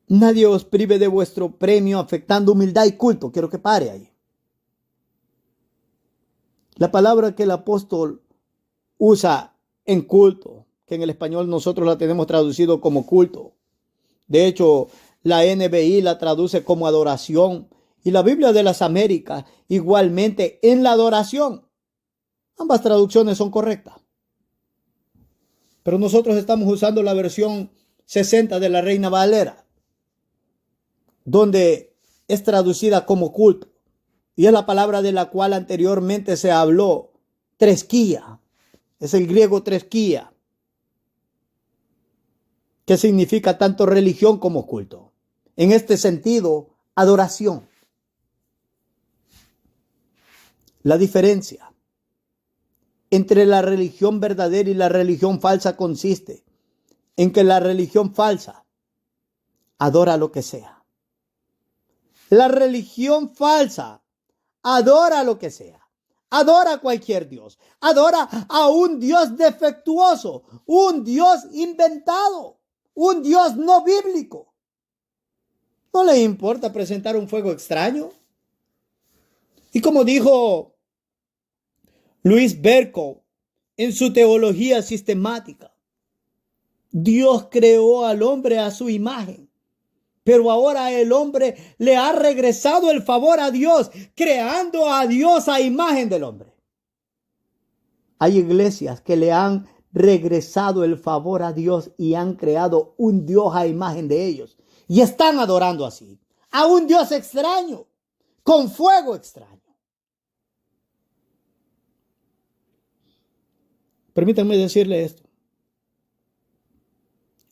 nadie os prive de vuestro premio, afectando humildad y culto. Quiero que pare ahí. La palabra que el apóstol usa en culto, que en el español nosotros la tenemos traducido como culto. De hecho, la NBI la traduce como adoración y la Biblia de las Américas igualmente en la adoración. Ambas traducciones son correctas. Pero nosotros estamos usando la versión 60 de la Reina Valera, donde es traducida como culto. Y es la palabra de la cual anteriormente se habló, tresquía. Es el griego tresquía, que significa tanto religión como culto. En este sentido, adoración. La diferencia entre la religión verdadera y la religión falsa consiste en que la religión falsa adora lo que sea. La religión falsa adora lo que sea. Adora a cualquier Dios. Adora a un Dios defectuoso, un Dios inventado, un Dios no bíblico. ¿No le importa presentar un fuego extraño? Y como dijo Luis Bercow en su teología sistemática, Dios creó al hombre a su imagen, pero ahora el hombre le ha regresado el favor a Dios, creando a Dios a imagen del hombre. Hay iglesias que le han regresado el favor a Dios y han creado un Dios a imagen de ellos. Y están adorando así a un Dios extraño, con fuego extraño. Permítanme decirle esto.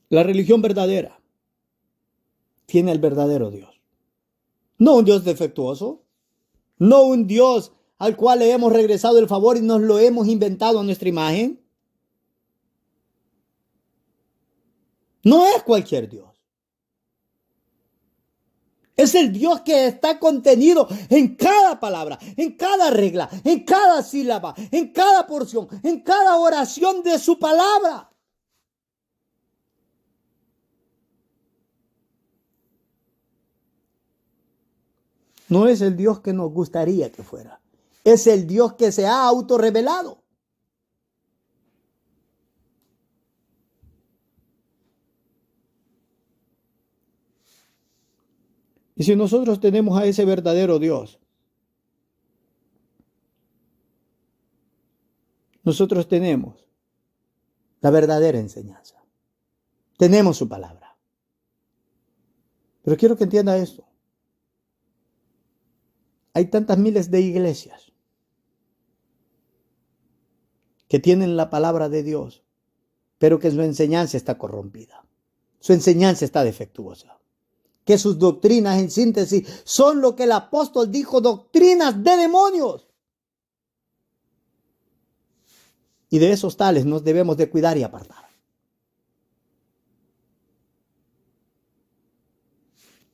La religión verdadera tiene el verdadero Dios. No un Dios defectuoso. No un Dios al cual le hemos regresado el favor y nos lo hemos inventado a nuestra imagen. No es cualquier Dios. Es el Dios que está contenido en cada palabra, en cada regla, en cada sílaba, en cada porción, en cada oración de su palabra. No es el Dios que nos gustaría que fuera. Es el Dios que se ha autorrevelado. Y si nosotros tenemos a ese verdadero Dios, nosotros tenemos la verdadera enseñanza. Tenemos su palabra. Pero quiero que entienda esto. Hay tantas miles de iglesias que tienen la palabra de Dios, pero que su enseñanza está corrompida. Su enseñanza está defectuosa. Que sus doctrinas, en síntesis, son lo que el apóstol dijo, doctrinas de demonios. Y de esos tales nos debemos de cuidar y apartar.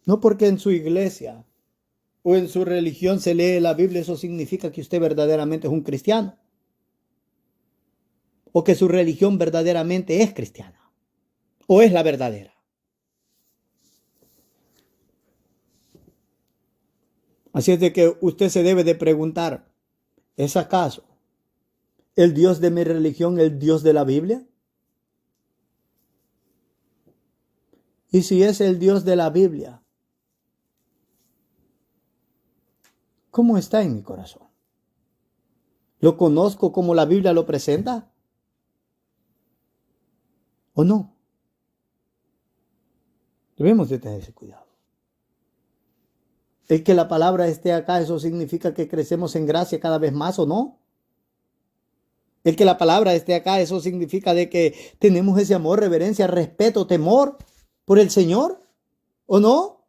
No porque en su iglesia o en su religión se lee la Biblia, eso significa que usted verdaderamente es un cristiano. O que su religión verdaderamente es cristiana. O es la verdadera. Así es de que usted se debe de preguntar, ¿es acaso el Dios de mi religión el Dios de la Biblia? Y si es el Dios de la Biblia, ¿cómo está en mi corazón? ¿Lo conozco como la Biblia lo presenta? ¿O no? Debemos de tener ese cuidado. El que la palabra esté acá, ¿eso significa que crecemos en gracia cada vez más o no? El que la palabra esté acá, ¿eso significa de que tenemos ese amor, reverencia, respeto, temor por el Señor? ¿O no?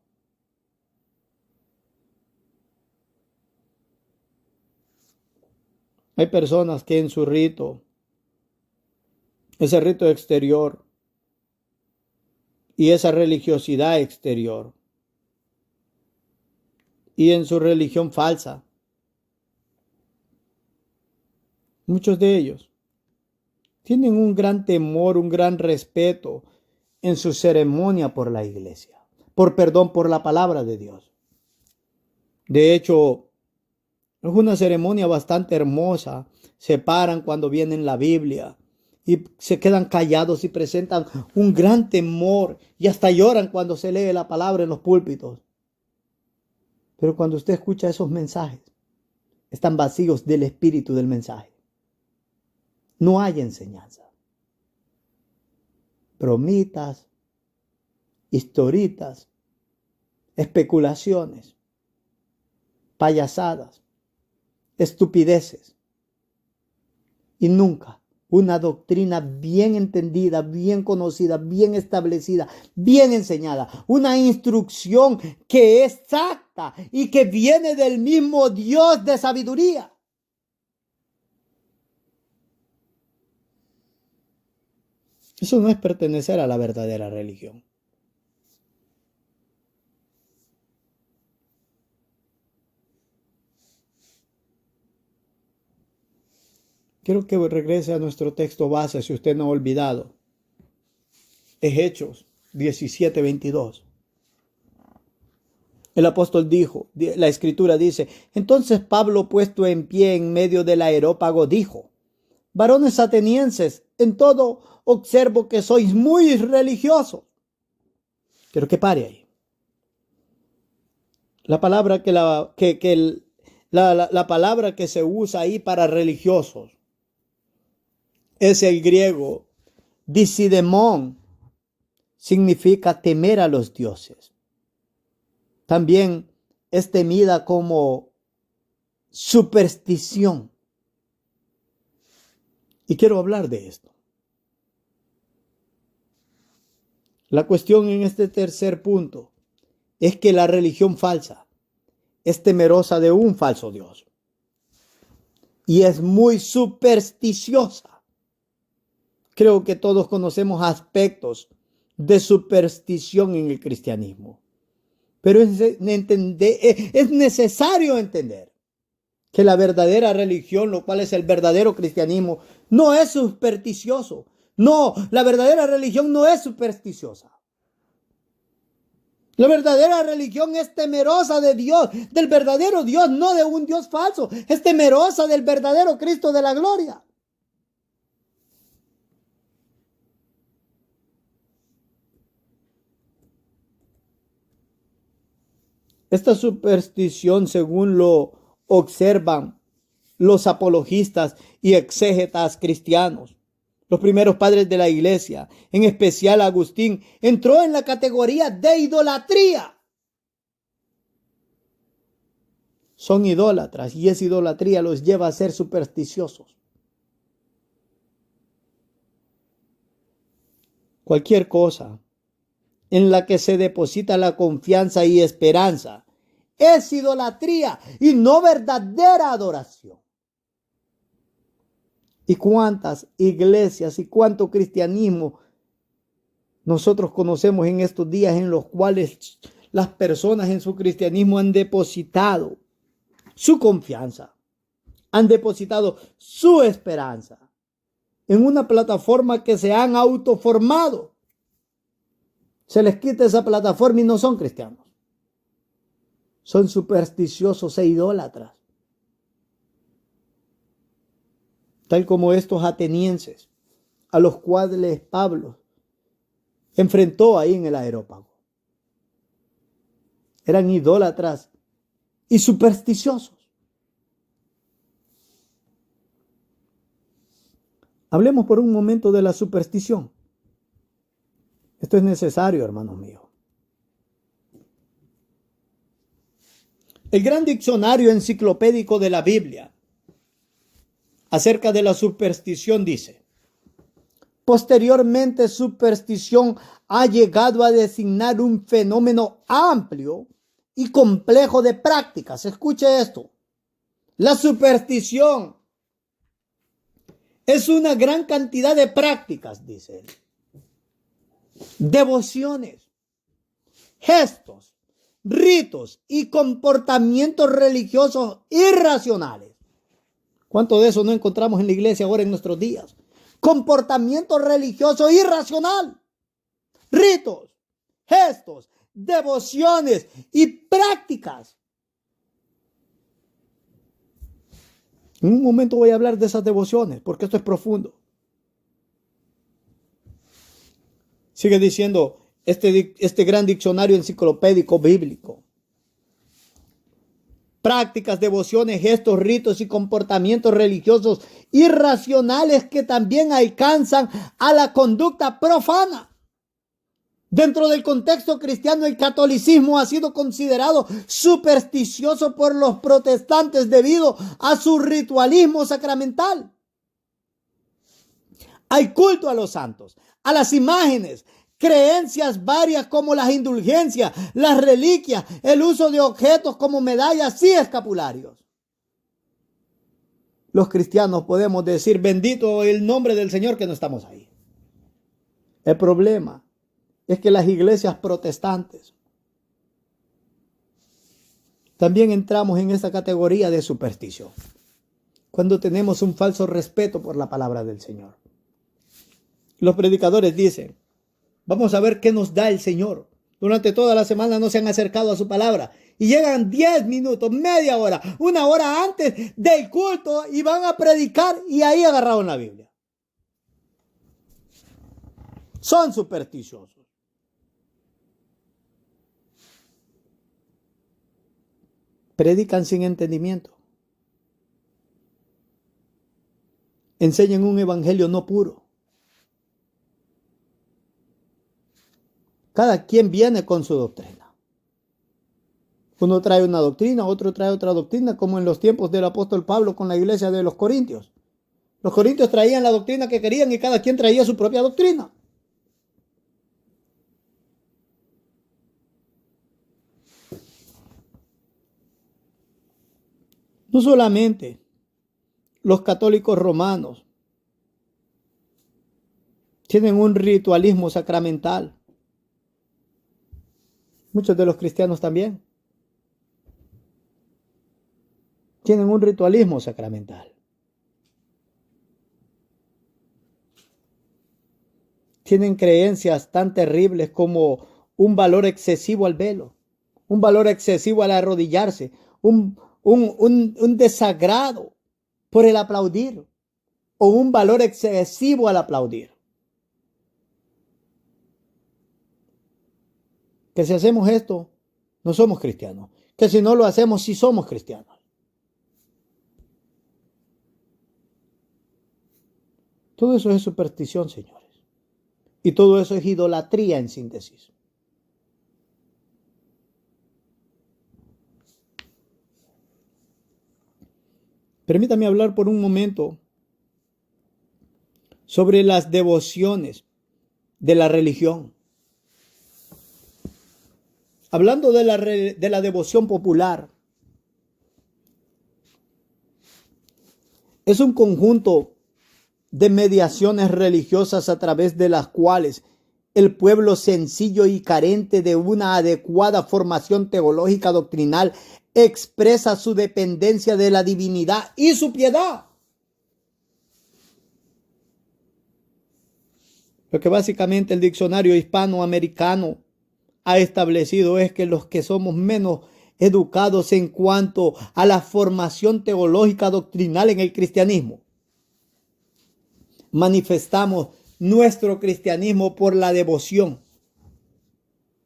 Hay personas que en su rito, ese rito exterior y esa religiosidad exterior, y en su religión falsa, muchos de ellos tienen un gran temor, un gran respeto en su ceremonia por la iglesia, por la palabra de Dios. De hecho, es una ceremonia bastante hermosa. Se paran cuando vienen la Biblia y se quedan callados y presentan un gran temor y hasta lloran cuando se lee la palabra en los púlpitos. Pero cuando usted escucha esos mensajes, están vacíos del espíritu del mensaje. No hay enseñanza. Bromitas, historitas, especulaciones, payasadas, estupideces. Y nunca una doctrina bien entendida, bien conocida, bien establecida, bien enseñada. Una instrucción que es exacta y que viene del mismo Dios de sabiduría. Eso no es pertenecer a la verdadera religión. Quiero que regrese a nuestro texto base, si usted no ha olvidado. Es Hechos 17:22. El apóstol dijo, la escritura dice, entonces Pablo, puesto en pie en medio del areópago, dijo, varones atenienses, en todo observo que sois muy religiosos. Quiero que pare ahí. La palabra la palabra que se usa ahí para religiosos es el griego disidemón, significa temer a los dioses. También es temida como superstición. Y quiero hablar de esto. La cuestión en este tercer punto es que la religión falsa es temerosa de un falso Dios y es muy supersticiosa. Creo que todos conocemos aspectos de superstición en el cristianismo, pero es necesario entender que la verdadera religión, lo cual es el verdadero cristianismo, no es supersticioso. No, la verdadera religión no es supersticiosa. La verdadera religión es temerosa de Dios, del verdadero Dios, no de un Dios falso. Es temerosa del verdadero Cristo de la gloria. Esta superstición, según lo observan los apologistas y exégetas cristianos, los primeros padres de la iglesia, en especial Agustín, entró en la categoría de idolatría. Son idólatras y esa idolatría los lleva a ser supersticiosos. Cualquier cosa en la que se deposita la confianza y esperanza es idolatría y no verdadera adoración. ¿Y cuántas iglesias y cuánto cristianismo nosotros conocemos en estos días en los cuales las personas en su cristianismo han depositado su confianza, han depositado su esperanza en una plataforma que se han autoformado? Se les quita esa plataforma y no son cristianos. Son supersticiosos e idólatras. Tal como estos atenienses, a los cuales Pablo enfrentó ahí en el Areópago. Eran idólatras y supersticiosos. Hablemos por un momento de la superstición. Esto es necesario, hermanos míos. El gran diccionario enciclopédico de la Biblia acerca de la superstición dice: posteriormente, superstición ha llegado a designar un fenómeno amplio y complejo de prácticas. Escuche esto. La superstición es una gran cantidad de prácticas, dice él. Devociones, gestos, ritos y comportamientos religiosos irracionales. ¿Cuánto de eso no encontramos en la iglesia ahora en nuestros días? Comportamiento religioso irracional, ritos, gestos, devociones y prácticas. En un momento voy a hablar de esas devociones porque esto es profundo. Sigue diciendo este gran diccionario enciclopédico bíblico. Prácticas, devociones, gestos, ritos y comportamientos religiosos irracionales que también alcanzan a la conducta profana. Dentro del contexto cristiano, el catolicismo ha sido considerado supersticioso por los protestantes debido a su ritualismo sacramental. Hay culto a los santos, a las imágenes, creencias varias como las indulgencias, las reliquias, el uso de objetos como medallas y escapularios. Los cristianos podemos decir: bendito el nombre del Señor, que no estamos ahí. El problema es que las iglesias protestantes también entramos en esa categoría de superstición, cuando tenemos un falso respeto por la palabra del Señor. Los predicadores dicen: vamos a ver qué nos da el Señor. Durante toda la semana no se han acercado a su palabra y llegan 10 minutos, media hora, una hora antes del culto y van a predicar y ahí agarraron la Biblia. Son supersticiosos. Predican sin entendimiento. Enseñan un evangelio no puro. Cada quien viene con su doctrina. Uno trae una doctrina, otro trae otra doctrina, como en los tiempos del apóstol Pablo con la iglesia de los Corintios. Los corintios traían la doctrina que querían y cada quien traía su propia doctrina. No solamente los católicos romanos tienen un ritualismo sacramental. Muchos de los cristianos también tienen un ritualismo sacramental. Tienen creencias tan terribles como un valor excesivo al velo, un valor excesivo al arrodillarse, un desagrado por el aplaudir o un valor excesivo al aplaudir. Que si hacemos esto, no somos cristianos. Que si no lo hacemos, sí somos cristianos. Todo eso es superstición, señores. Y todo eso es idolatría en síntesis. Permítame hablar por un momento sobre las devociones de la religión. Hablando de la devoción popular, es un conjunto de mediaciones religiosas a través de las cuales el pueblo sencillo y carente de una adecuada formación teológica doctrinal expresa su dependencia de la divinidad y su piedad. Lo que básicamente el diccionario hispanoamericano ha establecido es que los que somos menos educados en cuanto a la formación teológica doctrinal en el cristianismo, manifestamos nuestro cristianismo por la devoción.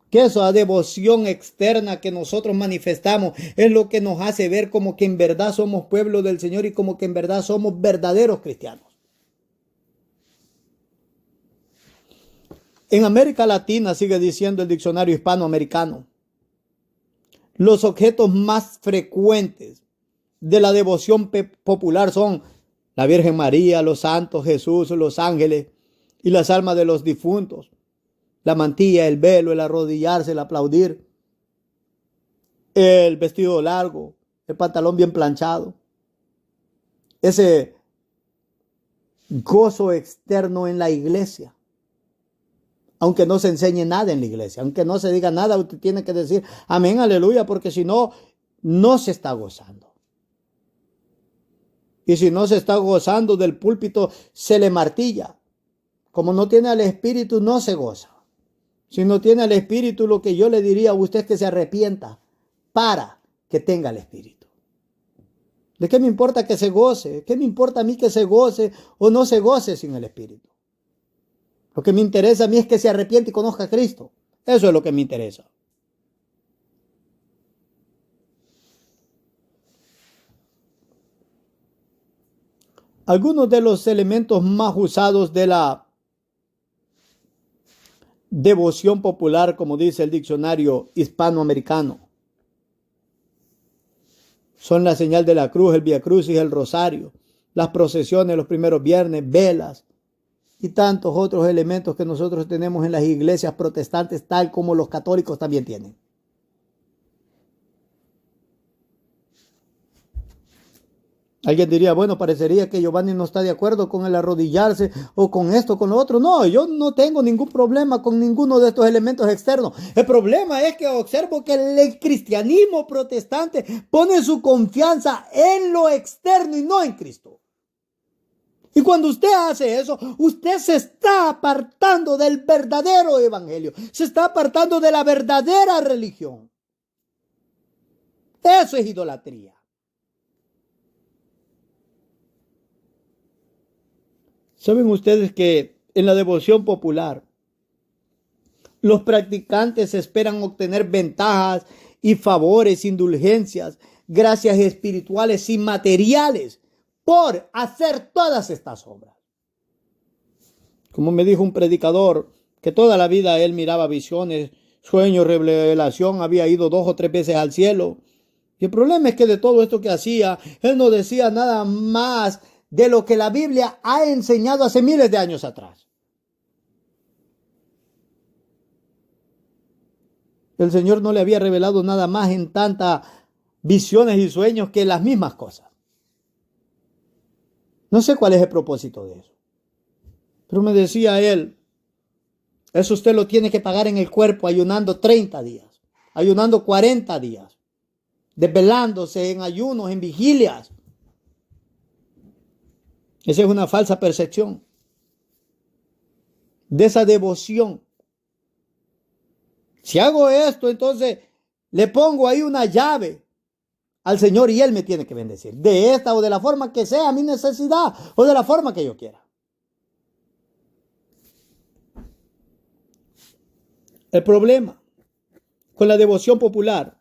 Que esa devoción externa que nosotros manifestamos es lo que nos hace ver como que en verdad somos pueblo del Señor y como que en verdad somos verdaderos cristianos. En América Latina, sigue diciendo el diccionario hispanoamericano, los objetos más frecuentes de la devoción popular son la Virgen María, los santos, Jesús, los ángeles y las almas de los difuntos. La mantilla, el velo, el arrodillarse, el aplaudir, el vestido largo, el pantalón bien planchado. Ese gozo externo en la iglesia. Aunque no se enseñe nada en la iglesia, aunque no se diga nada, usted tiene que decir amén, aleluya, porque si no, no se está gozando. Y si no se está gozando del púlpito, se le martilla. Como no tiene al Espíritu, no se goza. Si no tiene al Espíritu, lo que yo le diría a usted es que se arrepienta para que tenga el Espíritu. ¿De qué me importa que se goce? ¿Qué me importa a mí que se goce o no se goce sin el Espíritu? Lo que me interesa a mí es que se arrepiente y conozca a Cristo. Eso es lo que me interesa. Algunos de los elementos más usados de la devoción popular, como dice el diccionario hispanoamericano, son la señal de la cruz, el Vía Crucis, el rosario, las procesiones los primeros viernes, velas y tantos otros elementos que nosotros tenemos en las iglesias protestantes, tal como los católicos también tienen. Alguien diría, bueno, parecería que Giovanni no está de acuerdo con el arrodillarse o con esto, con lo otro. No, yo no tengo ningún problema con ninguno de estos elementos externos. El problema es que observo que el cristianismo protestante pone su confianza en lo externo y no en Cristo. Y cuando usted hace eso, usted se está apartando del verdadero evangelio. Se está apartando de la verdadera religión. Eso es idolatría. ¿Saben ustedes que en la devoción popular los practicantes esperan obtener ventajas y favores, indulgencias, gracias espirituales y materiales por hacer todas estas obras? Como me dijo un predicador que toda la vida él miraba visiones, sueños, revelación, había ido 2 o 3 veces al cielo. Y el problema es que de todo esto que hacía, él no decía nada más de lo que la Biblia ha enseñado hace miles de años atrás. El Señor no le había revelado nada más en tantas visiones y sueños que las mismas cosas. No sé cuál es el propósito de eso. Pero me decía él, eso usted lo tiene que pagar en el cuerpo ayunando 30 días, ayunando 40 días, desvelándose en ayunos, en vigilias. Esa es una falsa percepción de esa devoción Si hago esto, entonces le pongo ahí una llave al Señor y Él me tiene que bendecir. De esta o de la forma que sea mi necesidad o de la forma que yo quiera. El problema con la devoción popular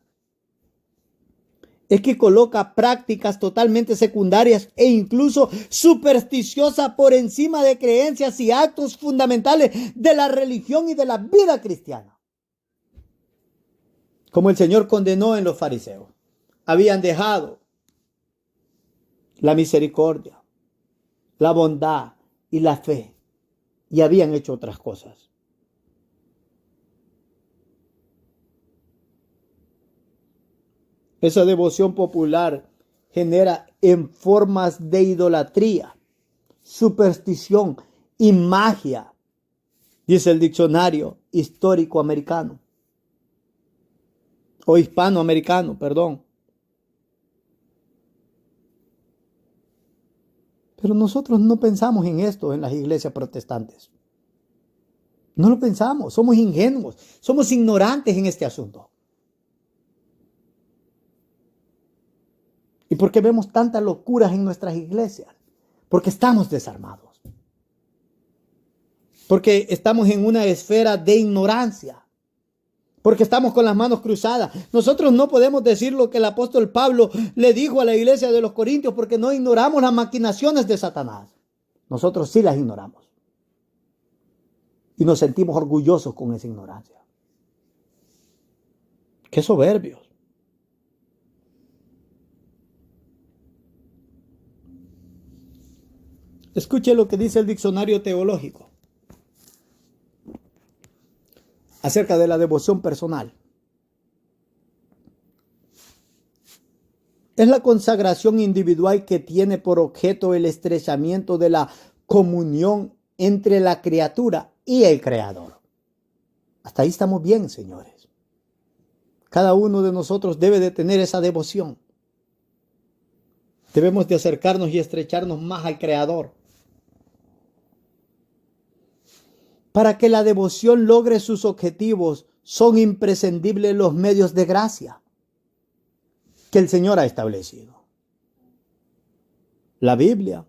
es que coloca prácticas totalmente secundarias e incluso supersticiosas por encima de creencias y actos fundamentales de la religión y de la vida cristiana. Como el Señor condenó en los fariseos. Habían dejado la misericordia, la bondad y la fe y habían hecho otras cosas. Esa devoción popular genera en formas de idolatría, superstición y magia, dice el diccionario histórico americano, o hispanoamericano, perdón. Pero nosotros no pensamos en esto en las iglesias protestantes. No lo pensamos, somos ingenuos, somos ignorantes en este asunto. ¿Y por qué vemos tantas locuras en nuestras iglesias? Porque estamos desarmados. Porque estamos en una esfera de ignorancia. Porque estamos con las manos cruzadas. Nosotros no podemos decir lo que el apóstol Pablo le dijo a la iglesia de los Corintios porque no ignoramos las maquinaciones de Satanás. Nosotros sí las ignoramos. Y nos sentimos orgullosos con esa ignorancia. ¡Qué soberbios! Escuche lo que dice el diccionario teológico acerca de la devoción personal. Es la consagración individual que tiene por objeto el estrechamiento de la comunión entre la criatura y el Creador. Hasta ahí estamos bien, señores. Cada uno de nosotros debe de tener esa devoción. Debemos de acercarnos y estrecharnos más al Creador. Para que la devoción logre sus objetivos, son imprescindibles los medios de gracia que el Señor ha establecido. La Biblia,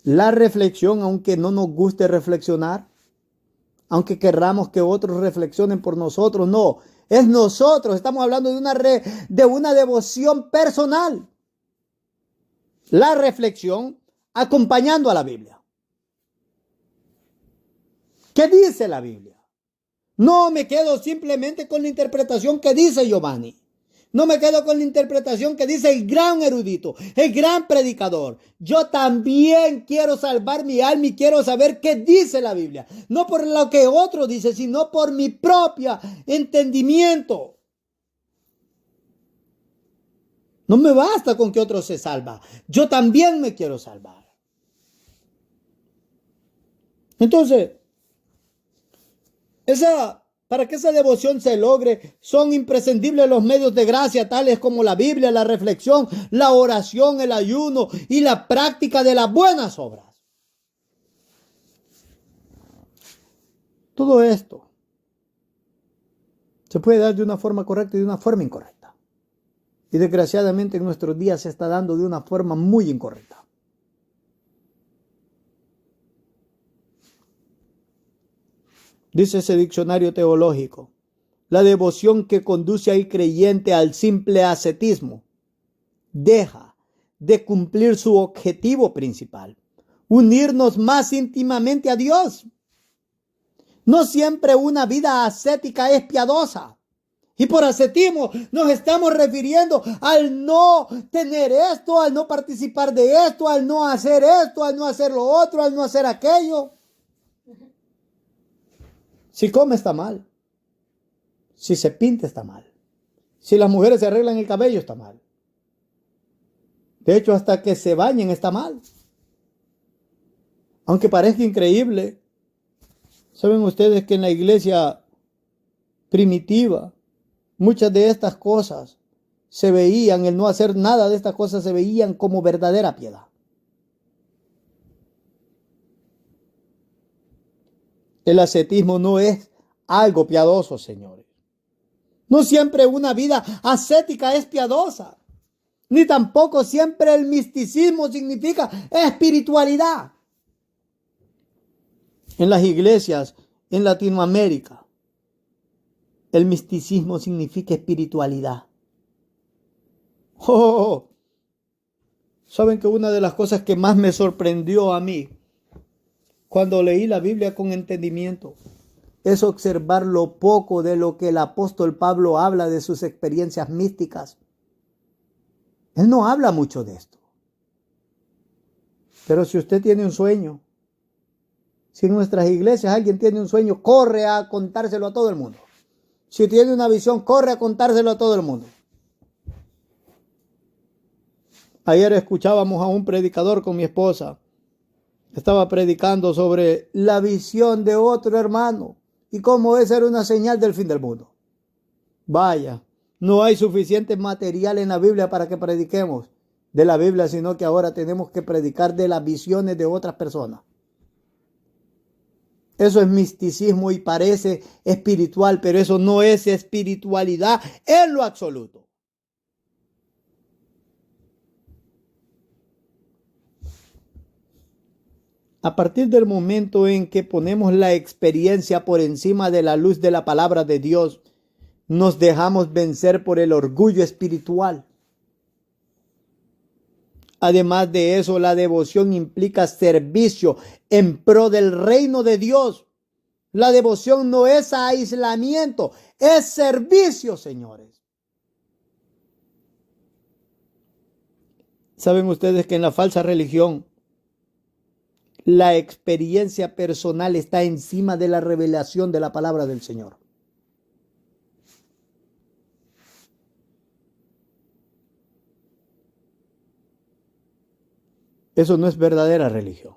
la reflexión, aunque no nos guste reflexionar, aunque querramos que otros reflexionen por nosotros, no, es nosotros, estamos hablando de una devoción personal. La reflexión acompañando a la Biblia. ¿Qué dice la Biblia? No me quedo simplemente con la interpretación que dice Giovanni. No me quedo con la interpretación que dice el gran erudito, el gran predicador. Yo también quiero salvar mi alma y quiero saber qué dice la Biblia. No por lo que otro dice, sino por mi propio entendimiento. No me basta con que otro se salva. Yo también me quiero salvar. Entonces, para que esa devoción se logre, son imprescindibles los medios de gracia, tales como la Biblia, la reflexión, la oración, el ayuno y la práctica de las buenas obras. Todo esto se puede dar de una forma correcta y de una forma incorrecta. Y desgraciadamente en nuestros días se está dando de una forma muy incorrecta. Dice ese diccionario teológico, la devoción que conduce al creyente al simple ascetismo deja de cumplir su objetivo principal, unirnos más íntimamente a Dios. No siempre una vida ascética es piadosa. Y por ascetismo nos estamos refiriendo al no tener esto, al no participar de esto, al no hacer esto, al no hacer lo otro, al no hacer aquello. Si come está mal. Si se pinta está mal. Si las mujeres se arreglan el cabello está mal. De hecho, hasta que se bañen está mal. Aunque parezca increíble, ¿saben ustedes que en la iglesia primitiva muchas de estas cosas se veían, el no hacer nada de estas cosas se veían como verdadera piedad? El ascetismo no es algo piadoso, señores. No siempre una vida ascética es piadosa, ni tampoco siempre el misticismo significa espiritualidad. En las iglesias en Latinoamérica, el misticismo significa espiritualidad. Oh, saben que una de las cosas que más me sorprendió a mí cuando leí la Biblia con entendimiento es observar lo poco de lo que el apóstol Pablo habla de sus experiencias místicas. Él no habla mucho de esto. Pero si usted tiene un sueño, si en nuestras iglesias alguien tiene un sueño, corre a contárselo a todo el mundo. Si tiene una visión, corre a contárselo a todo el mundo. Ayer escuchábamos a un predicador con mi esposa. Estaba predicando sobre la visión de otro hermano y cómo esa era una señal del fin del mundo. Vaya, no hay suficiente material en la Biblia para que prediquemos de la Biblia, sino que ahora tenemos que predicar de las visiones de otras personas. Eso es misticismo y parece espiritual, pero eso no es espiritualidad en lo absoluto. A partir del momento en que ponemos la experiencia por encima de la luz de la palabra de Dios, nos dejamos vencer por el orgullo espiritual. Además de eso, la devoción implica servicio en pro del reino de Dios. La devoción no es aislamiento, es servicio, señores. ¿Saben ustedes que en la falsa religión la experiencia personal está encima de la revelación de la palabra del Señor? Eso no es verdadera religión.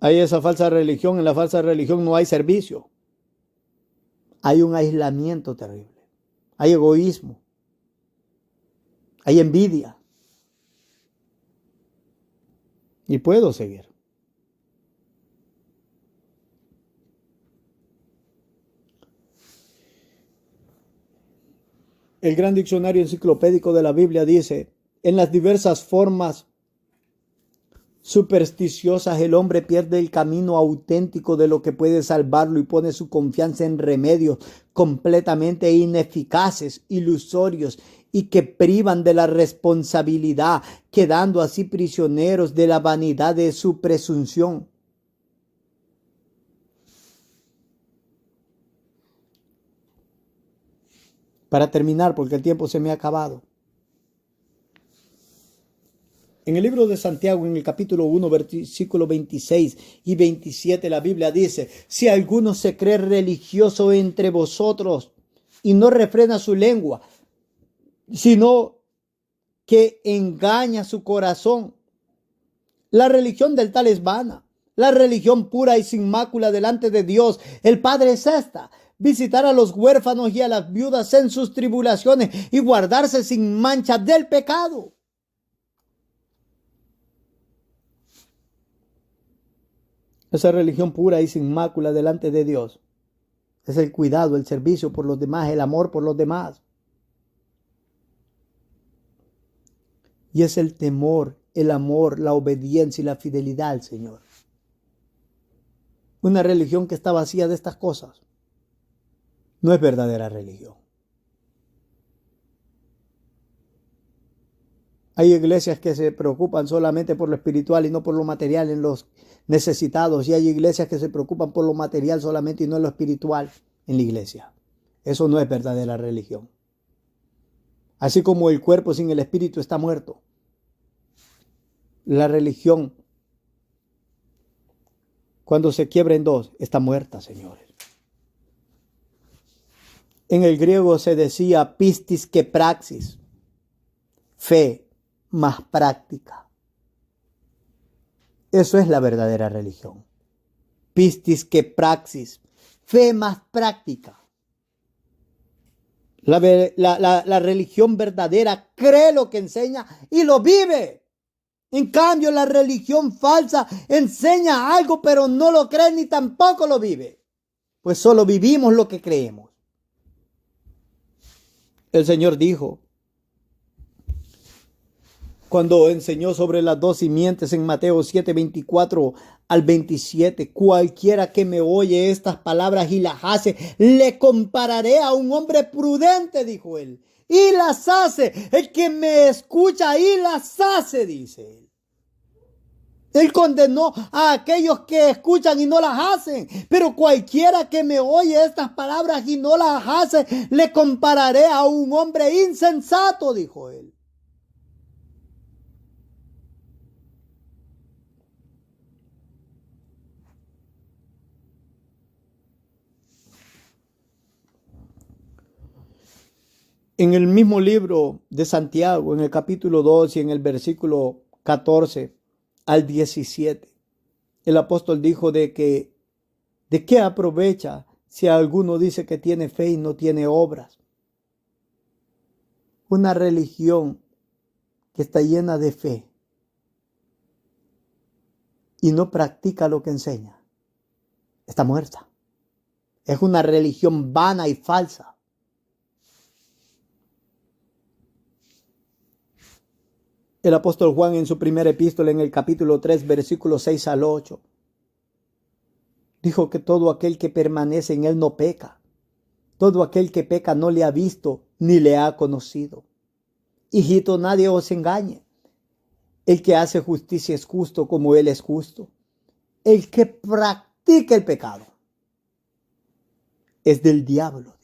Hay esa falsa religión. En la falsa religión no hay servicio. Hay un aislamiento terrible. Hay egoísmo. Hay envidia. Y puedo seguir. El gran diccionario enciclopédico de la Biblia dice: en las diversas formas supersticiosas el hombre pierde el camino auténtico de lo que puede salvarlo y pone su confianza en remedios completamente ineficaces, ilusorios y que privan de la responsabilidad, quedando así prisioneros de la vanidad de su presunción. Para terminar, porque el tiempo se me ha acabado. En el libro de Santiago, en el capítulo 1, versículo 26 y 27, la Biblia dice: si alguno se cree religioso entre vosotros y no refrena su lengua, sino que engaña su corazón, la religión del tal es vana. La religión pura y sin mácula delante de Dios, el Padre, es esta: visitar a los huérfanos y a las viudas en sus tribulaciones y guardarse sin mancha del pecado. Esa religión pura y sin mácula delante de Dios es el cuidado, el servicio por los demás, el amor por los demás. Y es el temor, el amor, la obediencia y la fidelidad al Señor. Una religión que está vacía de estas cosas no es verdadera religión. Hay iglesias que se preocupan solamente por lo espiritual y no por lo material en los necesitados. Y hay iglesias que se preocupan por lo material solamente y no en lo espiritual en la iglesia. Eso no es verdadera religión. Así como el cuerpo sin el espíritu está muerto, la religión, cuando se quiebra en dos, está muerta, señores. En el griego se decía pistis que praxis, fe más práctica. Eso es la verdadera religión. Pistis que praxis, fe más práctica. La, la religión verdadera cree lo que enseña y lo vive. En cambio, la religión falsa enseña algo, pero no lo cree ni tampoco lo vive. Pues solo vivimos lo que creemos. El Señor dijo, cuando enseñó sobre las dos simientes en Mateo 7:24 al 27, cualquiera que me oye estas palabras y las hace, le compararé a un hombre prudente, dijo él, y las hace. El que me escucha y las hace, dice él. Él condenó a aquellos que escuchan y no las hacen. Pero cualquiera que me oye estas palabras y no las hace, le compararé a un hombre insensato, dijo él. En el mismo libro de Santiago, en el capítulo 2 y en el versículo 14 al 17, el apóstol dijo ¿de qué aprovecha si alguno dice que tiene fe y no tiene obras? Una religión que está llena de fe y no practica lo que enseña, está muerta. Es una religión vana y falsa. El apóstol Juan en su primera epístola en el capítulo 3, versículos 6 al 8, dijo que todo aquel que permanece en él no peca. Todo aquel que peca no le ha visto ni le ha conocido. Hijito, nadie os engañe. El que hace justicia es justo como él es justo. El que practica el pecado es del diablo.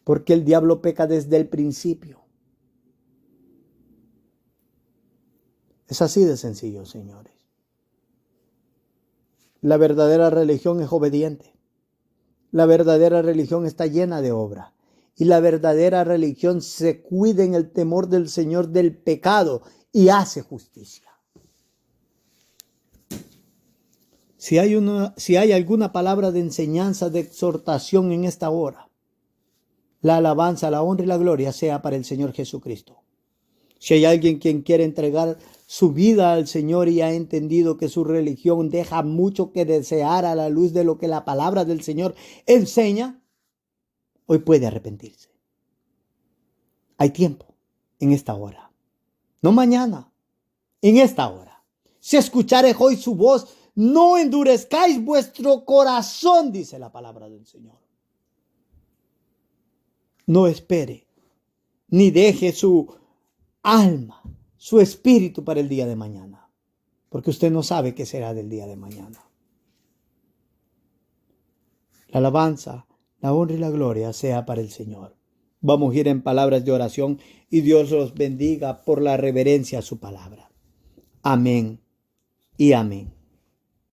Porque el diablo peca desde el principio. Es así de sencillo, señores. La verdadera religión es obediente. La verdadera religión está llena de obra. Y la verdadera religión se cuida en el temor del Señor del pecado y hace justicia. Si hay alguna palabra de enseñanza, de exhortación en esta hora, la alabanza, la honra y la gloria sea para el Señor Jesucristo. Si hay alguien quien quiere entregar su vida al Señor y ha entendido que su religión deja mucho que desear a la luz de lo que la palabra del Señor enseña, hoy puede arrepentirse. Hay tiempo en esta hora, no mañana, en esta hora. Si escuchareis hoy su voz, no endurezcáis vuestro corazón, dice la palabra del Señor. No espere, ni deje su alma, su espíritu para el día de mañana, porque usted no sabe qué será del día de mañana. La alabanza, la honra y la gloria sea para el Señor. Vamos a ir en palabras de oración y Dios los bendiga por la reverencia a su palabra. Amén y amén.